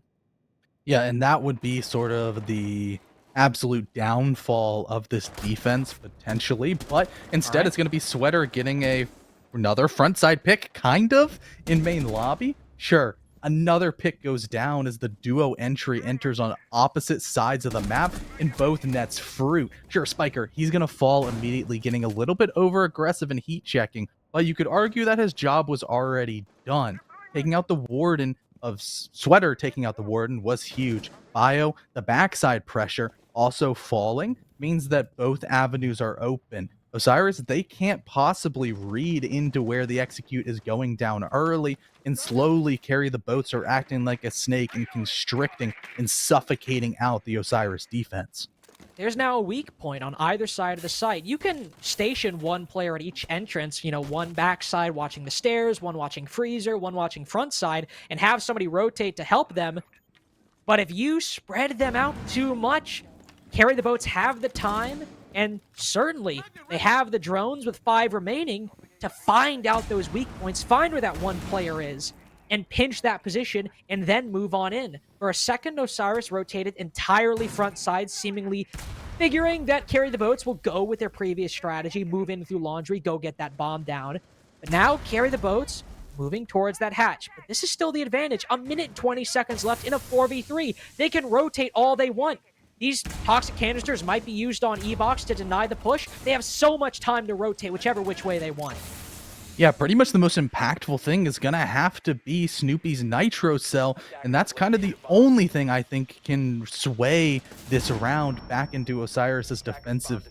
Yeah, and that would be sort of the absolute downfall of this defense, potentially. But instead, It's going to be Sweater getting another frontside pick, kind of, in main lobby. Sure, Another pick goes down as the duo entry enters on opposite sides of the map, and both nets fruit. Sure, Spiker, he's going to fall immediately, getting a little bit over aggressive and heat checking, but you could argue that his job was already done. Taking out the Warden of Sweater, taking out the Warden was huge. Bio, the backside pressure, also falling, means that both avenues are open. Osiris, they can't possibly read into where the execute is going down early, and slowly Carry the Boats are acting like a snake and constricting and suffocating out the Osiris defense. There's now a weak point on either side of the site. You can station one player at each entrance, one backside watching the stairs, one watching freezer, one watching front side, and have somebody rotate to help them. But if you spread them out too much, Carry the Boats have the time, and certainly they have the drones with 5 remaining to find out those weak points, find where that one player is, and pinch that position, and then move on in. For a second, Osiris rotated entirely front side, seemingly figuring that Carry the Boats will go with their previous strategy, move in through laundry, go get that bomb down. But now, Carry the Boats moving towards that hatch. But this is still the advantage. 1 minute and 20 seconds left in a 4v3. They can rotate all they want. These toxic canisters might be used on E-Box to deny the push. They have so much time to rotate whichever which way they want. Yeah, pretty much the most impactful thing is going to have to be Snoopy's Nitro Cell, and that's kind of the only thing I think can sway this round back into Osiris's defensive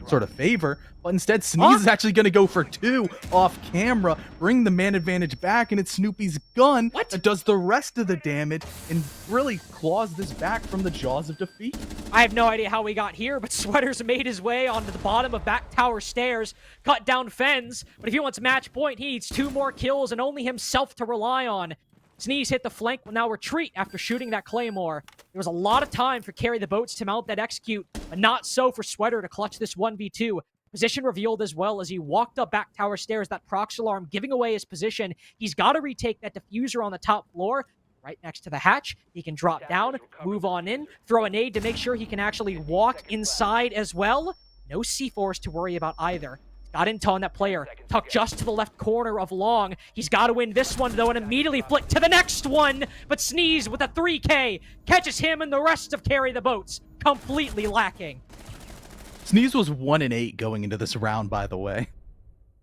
sort of favor. But instead, Sneeze is actually going to go for 2 off camera, bring the man advantage back, and it's Snoopy's gun that does the rest of the damage and really claws this back from the jaws of defeat. I have no idea how we got here, but Sweater's made his way onto the bottom of back tower stairs, cut down Fens, but if he wants match point, he needs 2 more kills and only himself to rely on. Sneeze hit the flank, will now retreat after shooting that Claymore. There was a lot of time for Carry the Boats to mount that execute, but not so for Sweater to clutch this 1v2. Position revealed as well as he walked up back tower stairs, that prox alarm giving away his position. He's got to retake that diffuser on the top floor, right next to the hatch. He can drop down, move on in, throw a nade to make sure he can actually walk inside as well. No C4s to worry about either. Got intel on that player, tucked just to the left corner of long. He's got to win this one, though, and immediately flick to the next one. But Sneeze with a 3K catches him and the rest of Carry the Boats, completely lacking. Sneeze was 1-8 going into this round, by the way.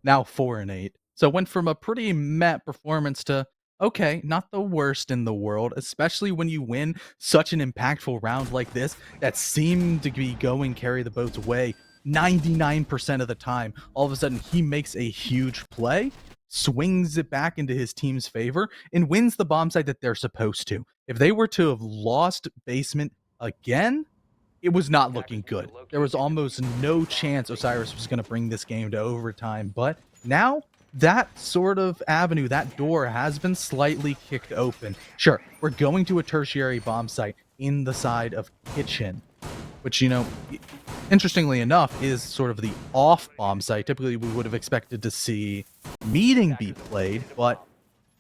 Now 4-8. So went from a pretty meh performance to, okay, not the worst in the world, especially when you win such an impactful round like this that seemed to be going Carry the Boat's way 99% of the time. All of a sudden, he makes a huge play, swings it back into his team's favor, and wins the bomb site that they're supposed to. If they were to have lost basement again, it was not looking good. There was almost no chance Osiris was going to bring this game to overtime, but now that sort of avenue, that door has been slightly kicked open. Sure, we're going to a tertiary bomb site in the side of kitchen, which, interestingly enough, is sort of the off bomb site. Typically, we would have expected to see meeting be played, but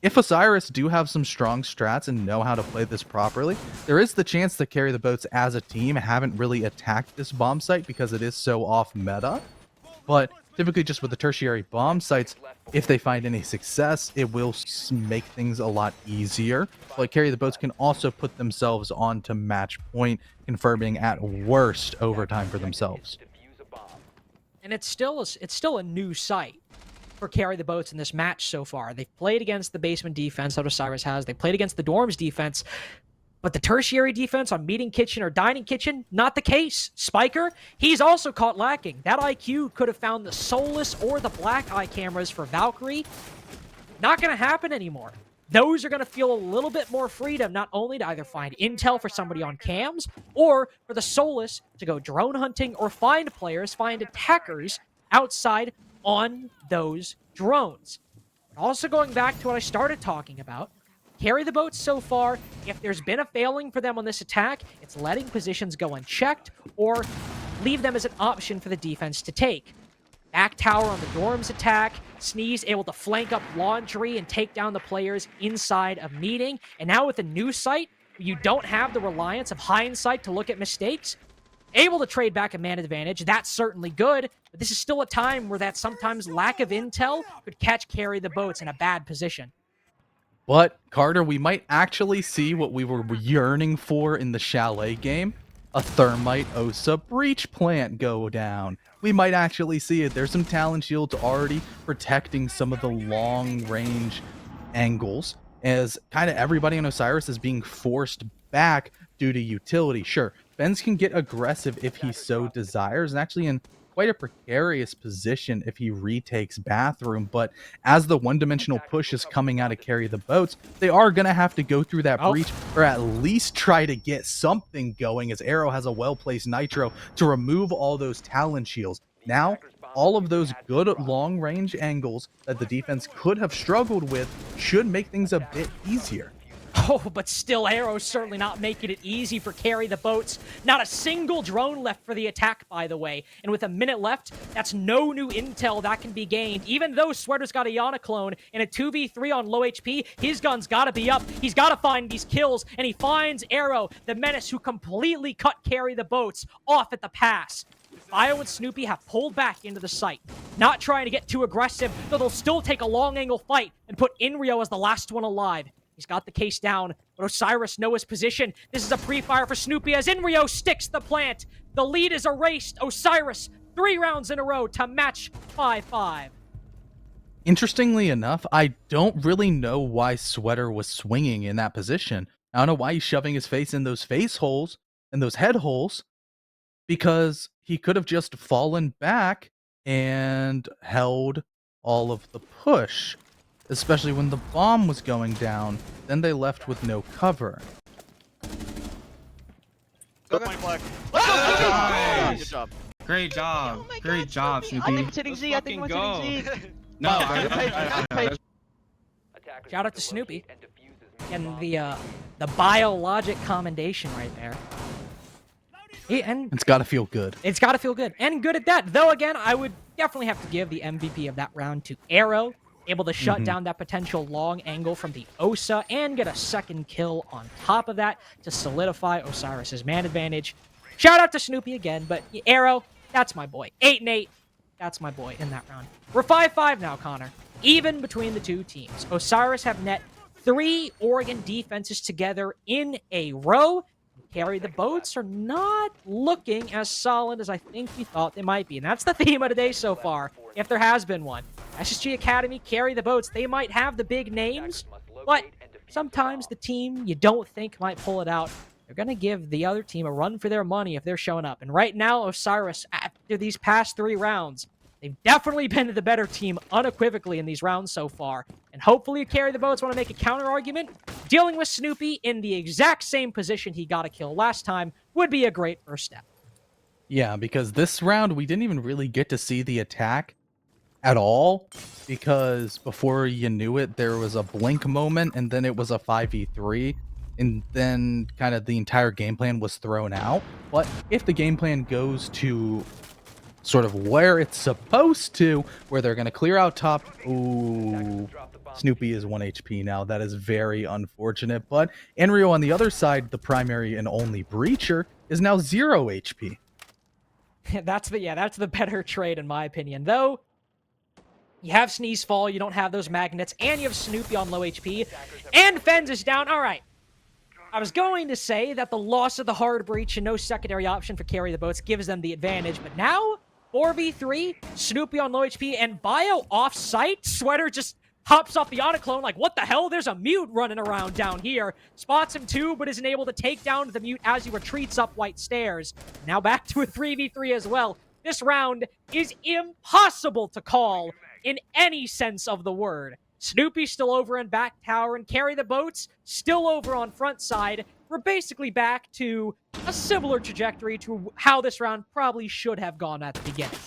if Osiris do have some strong strats and know how to play this properly, there is the chance that Carry the Boats as a team haven't really attacked this bomb site because it is so off meta. But typically just with the tertiary bomb sites, if they find any success, it will make things a lot easier. But Carry the Boats can also put themselves onto match point, confirming at worst overtime for themselves. And it's still a new site for Carry the Boats in this match so far. They've played against the basement defense that Osiris has. They played against the dorms defense. But the tertiary defense on meeting kitchen or dining kitchen, not the case. Spiker, he's also caught lacking. That IQ could have found the Soulless or the Black Eye cameras for Valkyrie. Not going to happen anymore. Those are going to feel a little bit more freedom, not only to either find intel for somebody on cams, or for the Soulless to go drone hunting or find players, find attackers outside on those drones. Also going back to what I started talking about, Carry the Boats so far, if there's been a failing for them on this attack, it's letting positions go unchecked or leave them as an option for the defense to take. Back tower on the dorms attack, Sneeze able to flank up laundry and take down the players inside of meeting, and now with a new site, you don't have the reliance of hindsight to look at mistakes, able to trade back a man advantage, that's certainly good, but this is still a time where that sometimes lack of intel could catch Carry the Boats in a bad position. But, Carter, we might actually see what we were yearning for in the Chalet game. A Thermite Osa Breach Plant go down. We might actually see it. There's some talent shields already protecting some of the long-range angles, as kind of everybody in Osiris is being forced back due to utility. Sure, Benz can get aggressive if he so desires, and actually in quite a precarious position if he retakes bathroom, but as the one-dimensional push is coming out to carry the boats, they are going to have to go through that breach, or at least try to get something going, as Arrow has a well-placed nitro to remove all those talon shields. Now, all of those good long-range angles that the defense could have struggled with should make things a bit easier. Oh, but still, Arrow's certainly not making it easy for Carry the Boats. Not a single drone left for the attack, by the way. And with a minute left, that's no new intel that can be gained. Even though Sweater's got a Yana clone in a 2v3 on low HP, his gun's gotta be up. He's gotta find these kills, and he finds Arrow, the menace who completely cut Carry the Boats off at the pass. Bio and Snoopy have pulled back into the site, not trying to get too aggressive, though they'll still take a long angle fight and put Inrio as the last one alive. He's got the case down, but Osiris knows his position. This is a pre-fire for Snoopy as Inrio sticks the plant. The lead is erased. Osiris, 3 rounds in a row to match 5-5. Interestingly enough, I don't really know why Sweater was swinging in that position. I don't know why he's shoving his face in those face holes and those head holes, because he could have just fallen back and held all of the push, especially when the bomb was going down. Then they left with no cover. Go point black. Nice. Good job. Great job. Oh my Great God, job, Snoopy. Snoopy. I think it's hitting Z. I think it's hitting Z. No, Shout out to Snoopy. And the biologic commendation right there. And It's got to feel good. it's got to feel good. And good at that. Though, again, I would definitely have to give the MVP of that round to Arrow. Able to shut down that potential long angle from the Osa and get a second kill on top of that to solidify Osiris's man advantage. Shout out to Snoopy again, but Arrow, that's my boy. 8-8, that's my boy in that round. We're 5-5 now, Connor. Even between the two teams. Osiris have net 3 Oregon defenses together in a row. Carry the Boats are not looking as solid as I think we thought they might be. And that's the theme of today so far, if there has been one. SSG Academy, Carry the Boats, they might have the big names, but sometimes the team you don't think might pull it out, they're going to give the other team a run for their money if they're showing up. And right now, Osiris, after these past 3 rounds, they've definitely been the better team unequivocally in these rounds so far. And hopefully Carry the Boats want to make a counter-argument. Dealing with Snoopy in the exact same position he got a kill last time would be a great first step. Yeah, because this round we didn't even really get to see the attack at all, because before you knew it, there was a blink moment, and then it was a 5v3, and then kind of the entire game plan was thrown out. But if the game plan goes to sort of where it's supposed to, where they're going to clear out top. Ooh, Snoopy is 1 HP now. That is very unfortunate. But Enrio on the other side, the primary and only breacher, is now 0 HP. That's the better trade in my opinion. Though, you have Sneeze Fall, you don't have those magnets, and you have Snoopy on low HP, and Fens is down. All right. I was going to say that the loss of the hard breach and no secondary option for Carry the Boats gives them the advantage, but now 4v3, Snoopy on low HP, and Bio off-site. Sweater just hops off the Autoclone like, what the hell? There's a mute running around down here. Spots him too, but isn't able to take down the mute as he retreats up White Stairs. Now back to a 3v3 as well. This round is impossible to call in any sense of the word. Snoopy still over in back tower, and Carry the Boats still over on front side. We're basically back to a similar trajectory to how this round probably should have gone at the beginning.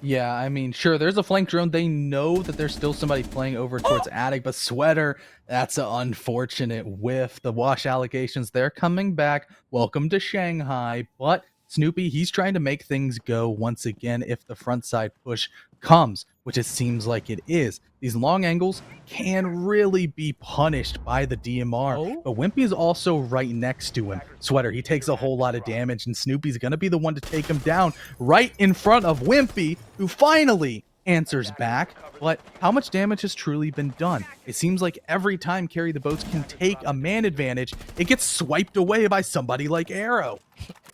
Yeah, I mean, sure, there's a flank drone. They know that there's still somebody playing over towards Attic, but Sweater, that's an unfortunate whiff. The wash allegations, they're coming back. Welcome to Shanghai. But Snoopy, he's trying to make things go once again if the front side push comes, which it seems like it is. These long angles can really be punished by the DMR, but Wimpy is also right next to him. Sweater, he takes a whole lot of damage, and Snoopy's going to be the one to take him down right in front of Wimpy, who finally answers back, but how much damage has truly been done? It seems like every time Carry the Boats can take a man advantage, it gets swiped away by somebody like Arrow.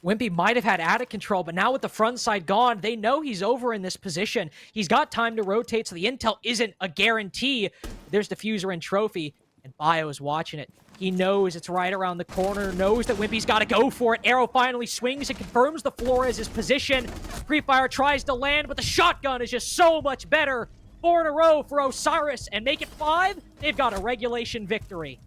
Wimpy might have had attic control, but now with the front side gone, they know he's over in this position. He's got time to rotate, so the intel isn't a guarantee. There's Diffuser and Trophy, and Bio is watching it. He knows it's right around the corner, knows that Wimpy's got to go for it. Arrow finally swings and confirms the floor as his position. Free Fire tries to land, but the shotgun is just so much better. 4 in a row for Osiris, and make it 5. They've got a regulation victory.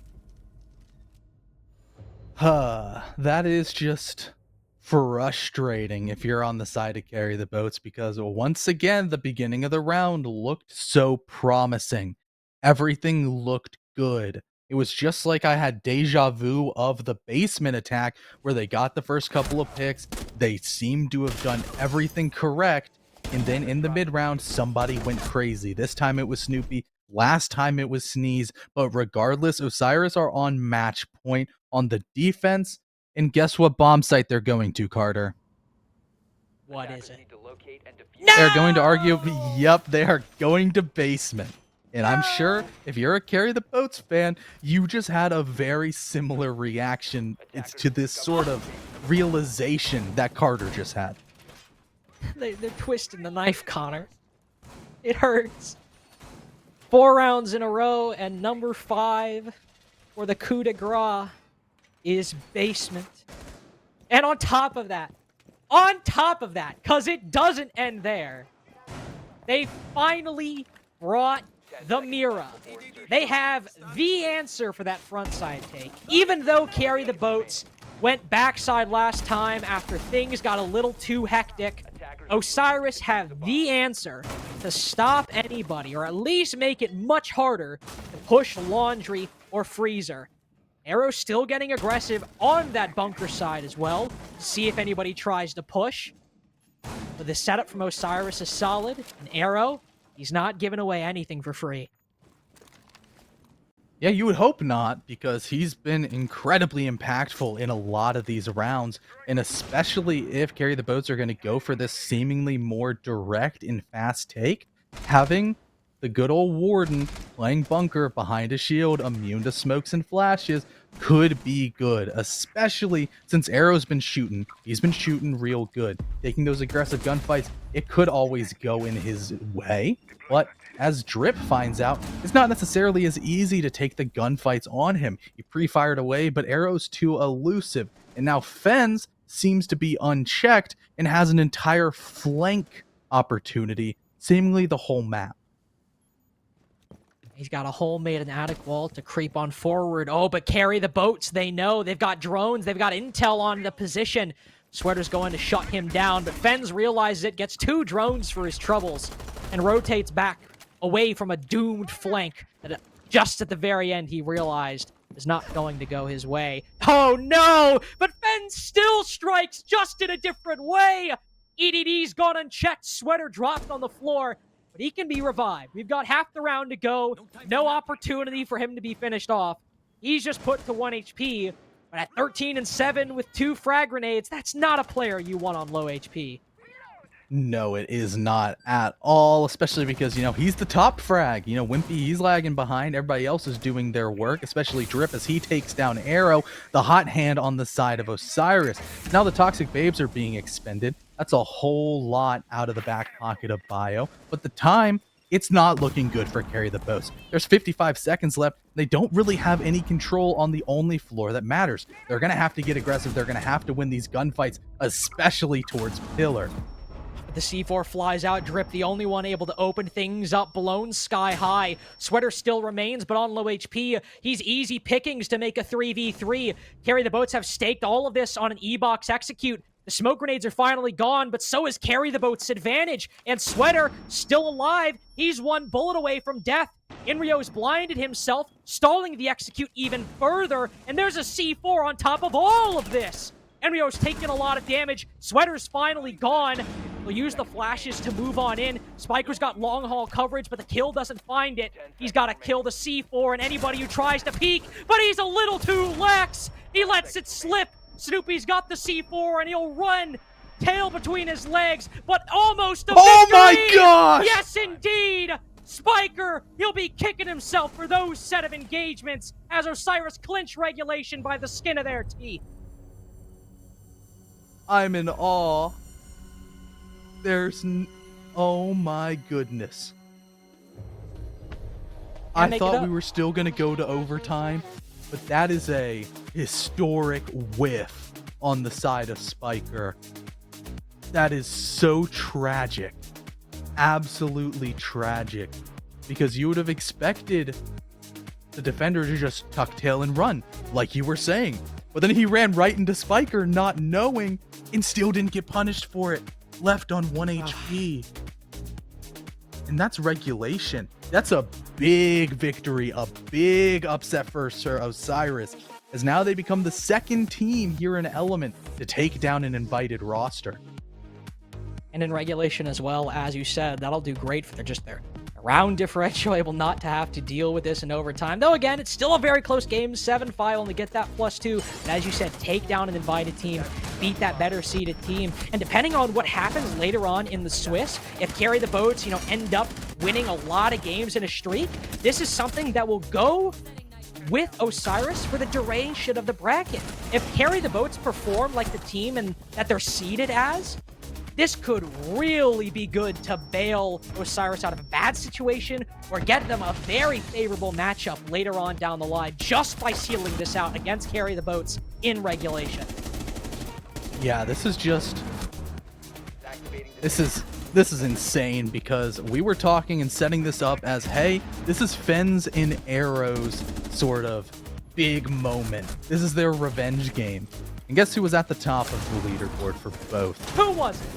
That is just frustrating if you're on the side to Carry the Boats, because once again, the beginning of the round looked so promising. Everything looked good. It was just like I had deja vu of the basement attack where they got the first couple of picks. They seemed to have done everything correct. And then in the mid-round, somebody went crazy. This time it was Snoopy. Last time it was Sneeze. But regardless, Osiris are on match point on the defense. And guess what bomb site they're going to, Carter? What is it? No! They're going to argue. Yep, they are going to basement. And I'm sure if you're a Carry the Boats fan, you just had a very similar reaction to this sort of realization that Carter just had. They're twisting the knife, Connor. It hurts. 4 rounds in a row, and number 5 for the coup de grace is basement. And on top of that, because it doesn't end there, they finally brought the Mira. They have the answer for that frontside take. Even though Carry the Boats went backside last time after things got a little too hectic, Osiris have the answer to stop anybody, or at least make it much harder to push Laundry or Freezer. Arrow's still getting aggressive on that bunker side as well, to see if anybody tries to push. But the setup from Osiris is solid, and Arrow, he's not giving away anything for free. Yeah, you would hope not, because he's been incredibly impactful in a lot of these rounds, and especially if Carry the Boats are going to go for this seemingly more direct and fast take, having the good old Warden playing bunker behind a shield, immune to smokes and flashes, could be good, especially since Arrow's been shooting. He's been shooting real good. Taking those aggressive gunfights, it could always go in his way, but as Drip finds out, it's not necessarily as easy to take the gunfights on him. He pre-fired away, but Arrow's too elusive, and now Fens seems to be unchecked and has an entire flank opportunity, seemingly the whole map. He's got a hole made in the attic wall to creep on forward. Oh, but Carry the Boats, they know. They've got drones. They've got intel on the position. Sweater's going to shut him down, but Fens realizes it, gets 2 drones for his troubles, and rotates back away from a doomed flank that just at the very end he realized is not going to go his way. Oh no! But Fens still strikes, just in a different way! EDD's gone unchecked. Sweater dropped on the floor, but he can be revived. We've got half the round to go. No opportunity for him to be finished off. He's just put to 1 HP, but at 13 and 7 with 2 frag grenades, that's not a player you want on low HP. No, it is not at all, especially because, he's the top frag. Wimpy, he's lagging behind. Everybody else is doing their work, especially Drip as he takes down Arrow, the hot hand on the side of Osiris. Now the Toxic Babes are being expended. That's a whole lot out of the back pocket of Bio, but the time, it's not looking good for Carry the Boats. There's 55 seconds left. They don't really have any control on the only floor that matters. They're going to have to get aggressive. They're going to have to win these gunfights, especially towards Pillar. The C4 flies out. Drip, the only one able to open things up, blown sky high. Sweater still remains, but on low HP. He's easy pickings to make a 3v3. Carry the Boats have staked all of this on an E-box execute. The smoke grenades are finally gone, but so is Carry the Boats' advantage. And Sweater, still alive, he's 1 bullet away from death. Inrio's blinded himself, stalling the execute even further. And there's a C4 on top of all of this. Enrio's taken a lot of damage. Sweater's finally gone. He'll use the flashes to move on in. Spiker's got long haul coverage, but the kill doesn't find it. He's got to kill the C4 and anybody who tries to peek, but he's a little too lax. He lets it slip. Snoopy's got the C4 and he'll run tail between his legs, but almost a Oh victory! my gosh! Yes, indeed! Spiker, he'll be kicking himself for those set of engagements as Osiris clinch regulation by the skin of their teeth. I'm in awe. Oh my goodness. I make it thought up. we were still going to go to overtime, but that is a historic whiff on the side of Spiker. That is so tragic. Absolutely tragic. Because you would have expected the defender to just tuck tail and run, like you were saying. But then he ran right into Spiker, not knowing, and still didn't get punished for it. Left on 1 HP. And that's regulation. That's a big victory, a big upset for Sir Osiris, as now they become the second team here in Element to take down an invited roster. And in regulation as well, as you said, that'll do great for their round differential, able not to have to deal with this in overtime. Though again, it's still a very close game, 7-5, only get that +2. And as you said, take down an invited team, beat that better seeded team. And depending on what happens later on in the Swiss, if Carry the Boats, end up winning a lot of games in a streak, this is something that will go with Osiris for the duration of the bracket. If Carry the Boats perform like the team and that they're seeded as, this could really be good to bail Osiris out of a bad situation or get them a very favorable matchup later on down the line just by sealing this out against Carry the Boats in regulation. Yeah, this is insane because we were talking and setting this up as, hey, this is Fens and Arrow's sort of big moment. This is their revenge game. And guess who was at the top of the leaderboard for both? Who was it?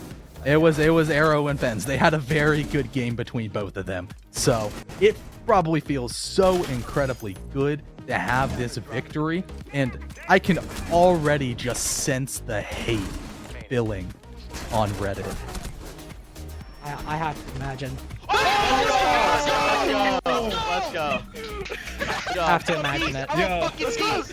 It was Arrow and Fens. They had a very good game between both of them. So it probably feels so incredibly good to have this victory. And I can already just sense the hate filling on Reddit. I have to imagine. Let's go. I have to imagine it.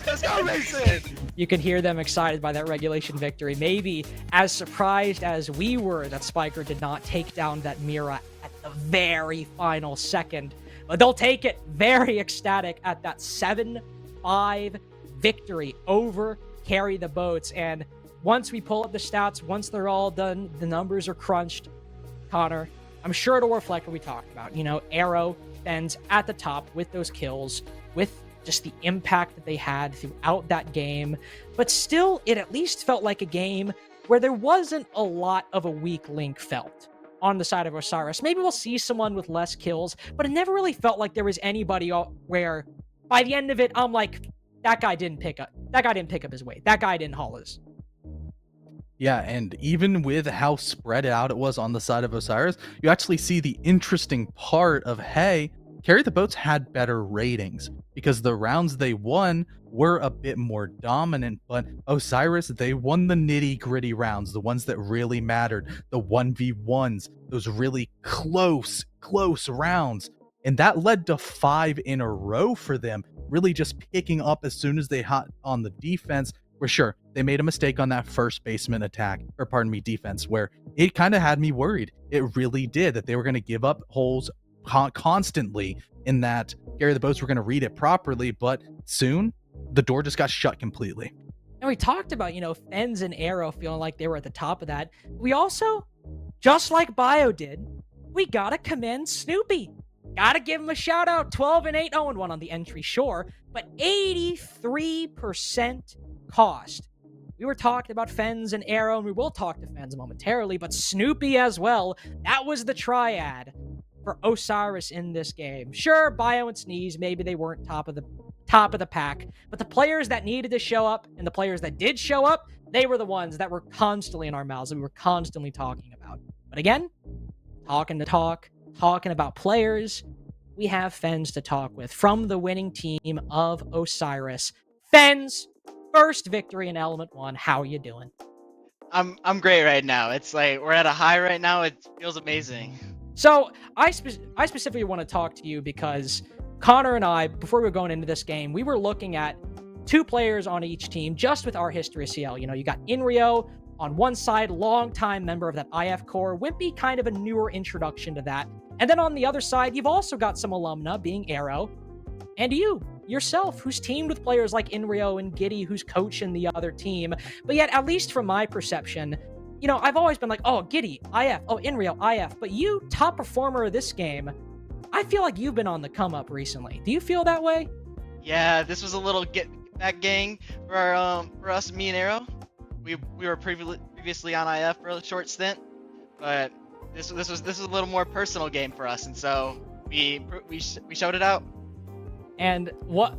Let's go racing. You could hear them excited by that regulation victory. Maybe as surprised as we were that Spiker did not take down that Mira at the very final second. But they'll take it very ecstatic at that 7-5 victory over Carry the Boats. And once we pull up the stats, once they're all done, the numbers are crunched, Connor, I'm sure it'll reflect what we talked about. Arrow, Fens at the top with those kills, with just the impact that they had throughout that game. But still, it at least felt like a game where there wasn't a lot of a weak link felt on the side of Osiris. Maybe we'll see someone with less kills, but it never really felt like there was anybody where by the end of it, I'm like, that guy didn't pick up his weight. That guy didn't haul his. Yeah, and even with how spread out it was on the side of Osiris, you actually see the interesting part of, hey, Carry the Boats had better ratings because the rounds they won were a bit more dominant, but Osiris, they won the nitty-gritty rounds, the ones that really mattered, the 1v1s, those really close rounds. And that led to 5 in a row for them, really just picking up as soon as they hot on the defense. For sure, they made a mistake on that first basement defense, where it kind of had me worried. It really did, that they were going to give up holes constantly, in that Carry the Boats were going to read it properly, but soon the door just got shut completely. And we talked about, Fens and Arrow feeling like they were at the top of that. We also, just like Bio did, we gotta commend Snoopy. Gotta give him a shout out. 12-8, 0-1 on the entry, sure, but 83% cost. We were talking about Fens and Arrow, and we will talk to Fens momentarily, but Snoopy as well. That was the triad for Osiris in this game. Sure, Bio and Sneeze, maybe they weren't top of the pack, but the players that needed to show up and the players that did show up, they were the ones that were constantly in our mouths and we were constantly talking about. But again, talking about players, we have Fens to talk with from the winning team of Osiris. Fens, first victory in Element 1. How are you doing? I'm great right now. It's like we're at a high right now. It feels amazing. So I specifically want to talk to you because Connor and I, before we were going into this game, we were looking at 2 players on each team just with our history of CL. You got Inrio, On one side, longtime member of that IF core, Wimpy kind of a newer introduction to that. And then on the other side, you've also got some alumna, being Arrow, and you, yourself, who's teamed with players like Inrio and Giddy, who's coaching the other team. But yet, at least from my perception, you know, I've always been like, oh, Giddy, IF, oh, Inrio, IF. But you, top performer of this game, I feel like you've been on the come up recently. Do you feel that way? Yeah, this was a little get back gang for us, me and Arrow. We were previously on IF for a short stint, but this was a little more personal game for us, and so we showed it out. And what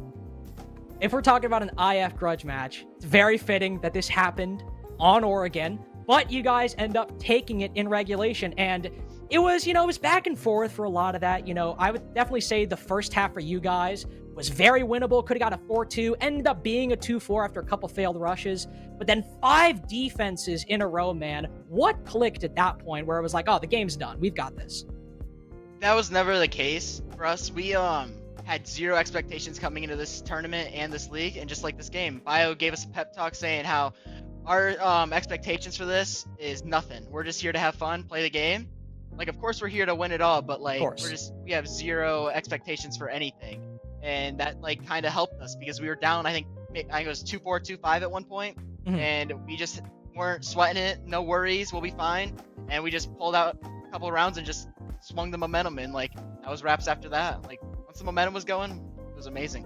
if we're talking about an IF grudge match? It's very fitting that this happened on Oregon, but you guys end up taking it in regulation, and it was, you know, it was back and forth for a lot of that. You know, I would definitely say the first half for you guys was very winnable. Could have got a 4-2, ended up being a 2-4 after a couple failed rushes. But then 5 defenses in a row, man. What clicked at that point where it was like, oh, the game's done. We've got this? That was never the case for us. We had zero expectations coming into this tournament and this league, and just like this game, Bio gave us a pep talk saying how our expectations for this is nothing. We're just here to have fun, play the game. Like, of course we're here to win it all, but like we have zero expectations for anything. And that like kind of helped us because we were down, I think it was 2-4, 2-5 at one point, and we just weren't sweating it. No worries, we'll be fine. And we just pulled out a couple of rounds and just swung the momentum in. Like, that was wraps after that. Like, once the momentum was going, it was amazing.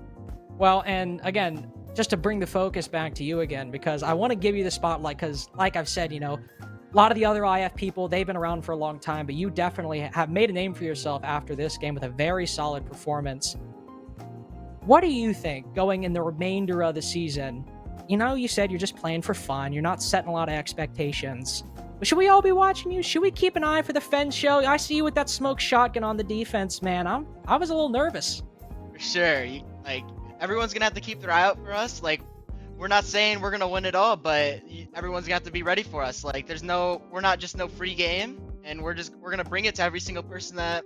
Well, and again, just to bring the focus back to you again, because I want to give you the spotlight, because like I've said, you know, a lot of the other IF people, they've been around for a long time, but you definitely have made a name for yourself after this game with a very solid performance. What do you think going in the remainder of the season? You know, you said you're just playing for fun. You're not setting a lot of expectations. But should we all be watching you? Should we keep an eye for the Fen show? I see you with that smoke shotgun on the defense, man. I was a little nervous. For sure. Everyone's going to have to keep their eye out for us. Like, we're not saying we're going to win it all, but everyone's going to have to be ready for us. Like, we're not just no free game, and we're going to bring it to every single person that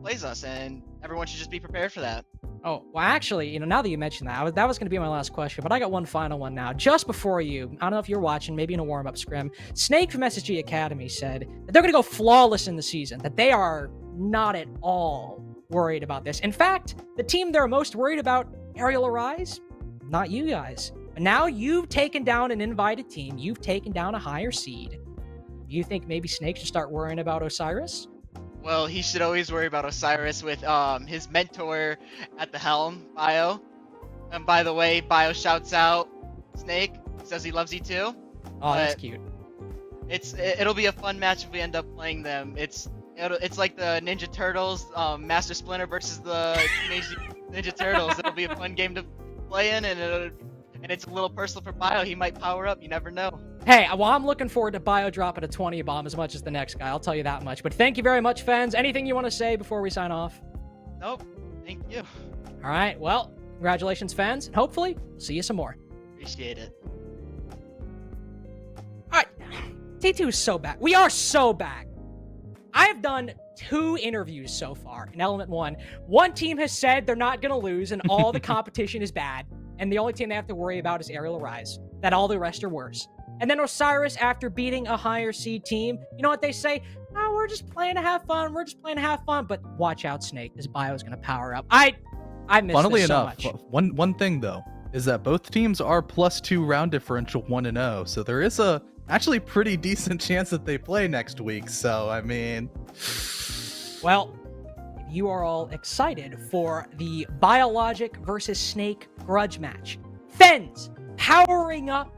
plays us, and everyone should just be prepared for that. Oh, well, actually, you know, now that you mentioned that, that was going to be my last question, but I got one final one now. Just before you, I don't know if you're watching, maybe in a warm-up scrim, Snake from SSG Academy said that they're going to go flawless in the season, that they are not at all worried about this. In fact, the team they're most worried about, Aerial Arise, not you guys. But now you've taken down an invited team. You've taken down a higher seed. Do you think maybe Snake should start worrying about Osiris? Well, he should always worry about Osiris with his mentor at the helm, Bio. And by the way, Bio shouts out Snake, says he loves you too. Oh, that's cute. It'll be a fun match if we end up playing them. It's like the Ninja Turtles, Master Splinter versus the Teenage Ninja Turtles. It'll be a fun game to play in, and it's a little personal for Bio. He might power up. You never know. Hey, well, I'm looking forward to Bio dropping a 20 bomb as much as the next guy. I'll tell you that much. But thank you very much, fans. Anything you want to say before we sign off? Nope. Thank you. All right. Well, congratulations, fans. And hopefully, we'll see you some more. Appreciate it. All right. T2 is so back. We are so back. I have done 2 interviews so far in Element 1. One team has said they're not going to lose and all the competition is bad. And the only team they have to worry about is Aerial Arise. That all the rest are worse. And then Osiris, after beating a higher seed team, you know what they say? Oh, we're just playing to have fun. We're just playing to have fun. But watch out, Snake. This Bio is going to power up. I miss Funnily this enough, so much. one thing though is that both teams are +2 round differential 1-0, so there is a actually pretty decent chance that they play next week. So I mean, well, you are all excited for the Biologic versus Snake grudge match. Fens powering up.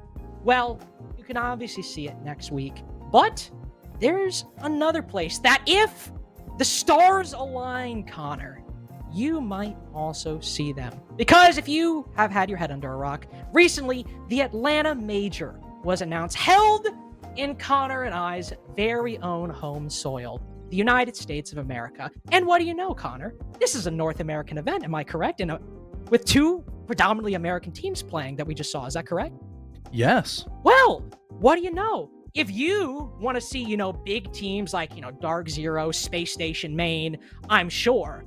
Well, you can obviously see it next week, but there's another place that if the stars align, Connor, you might also see them. Because if you have had your head under a rock, recently the Atlanta Major was announced, held in Connor and I's very own home soil, the United States of America. And what do you know, Connor? This is a North American event, am I correct? And with 2 predominantly American teams playing that we just saw, is that correct? yes. Well, what do you know? If you want to see, big teams like, Dark Zero, Space Station Main, I'm sure.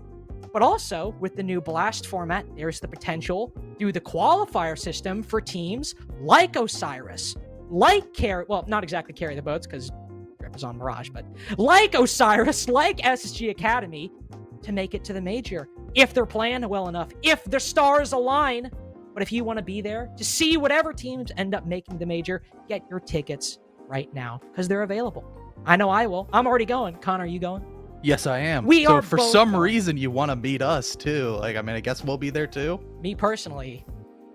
But also, with the new Blast format, there's the potential through the qualifier system for teams like Osiris, like not exactly carry the boats because Grip is on Mirage, but like Osiris, like SSG Academy, to make it to the major if they're playing well enough, if the stars align. But if you want to be there to see whatever teams end up making the major, get your tickets right now because they're available. I know I will. I'm already going. Connor, are you going? Yes, I am. We so are for both some going. reason you want to meet us too. Like, I mean, I guess we'll be there too. Me personally,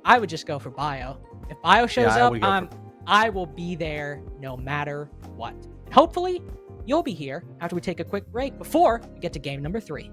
I would just go for Bio. If Bio shows I up, would go I will be there no matter what. And hopefully, you'll be here after we take a quick break before we get to game number 3.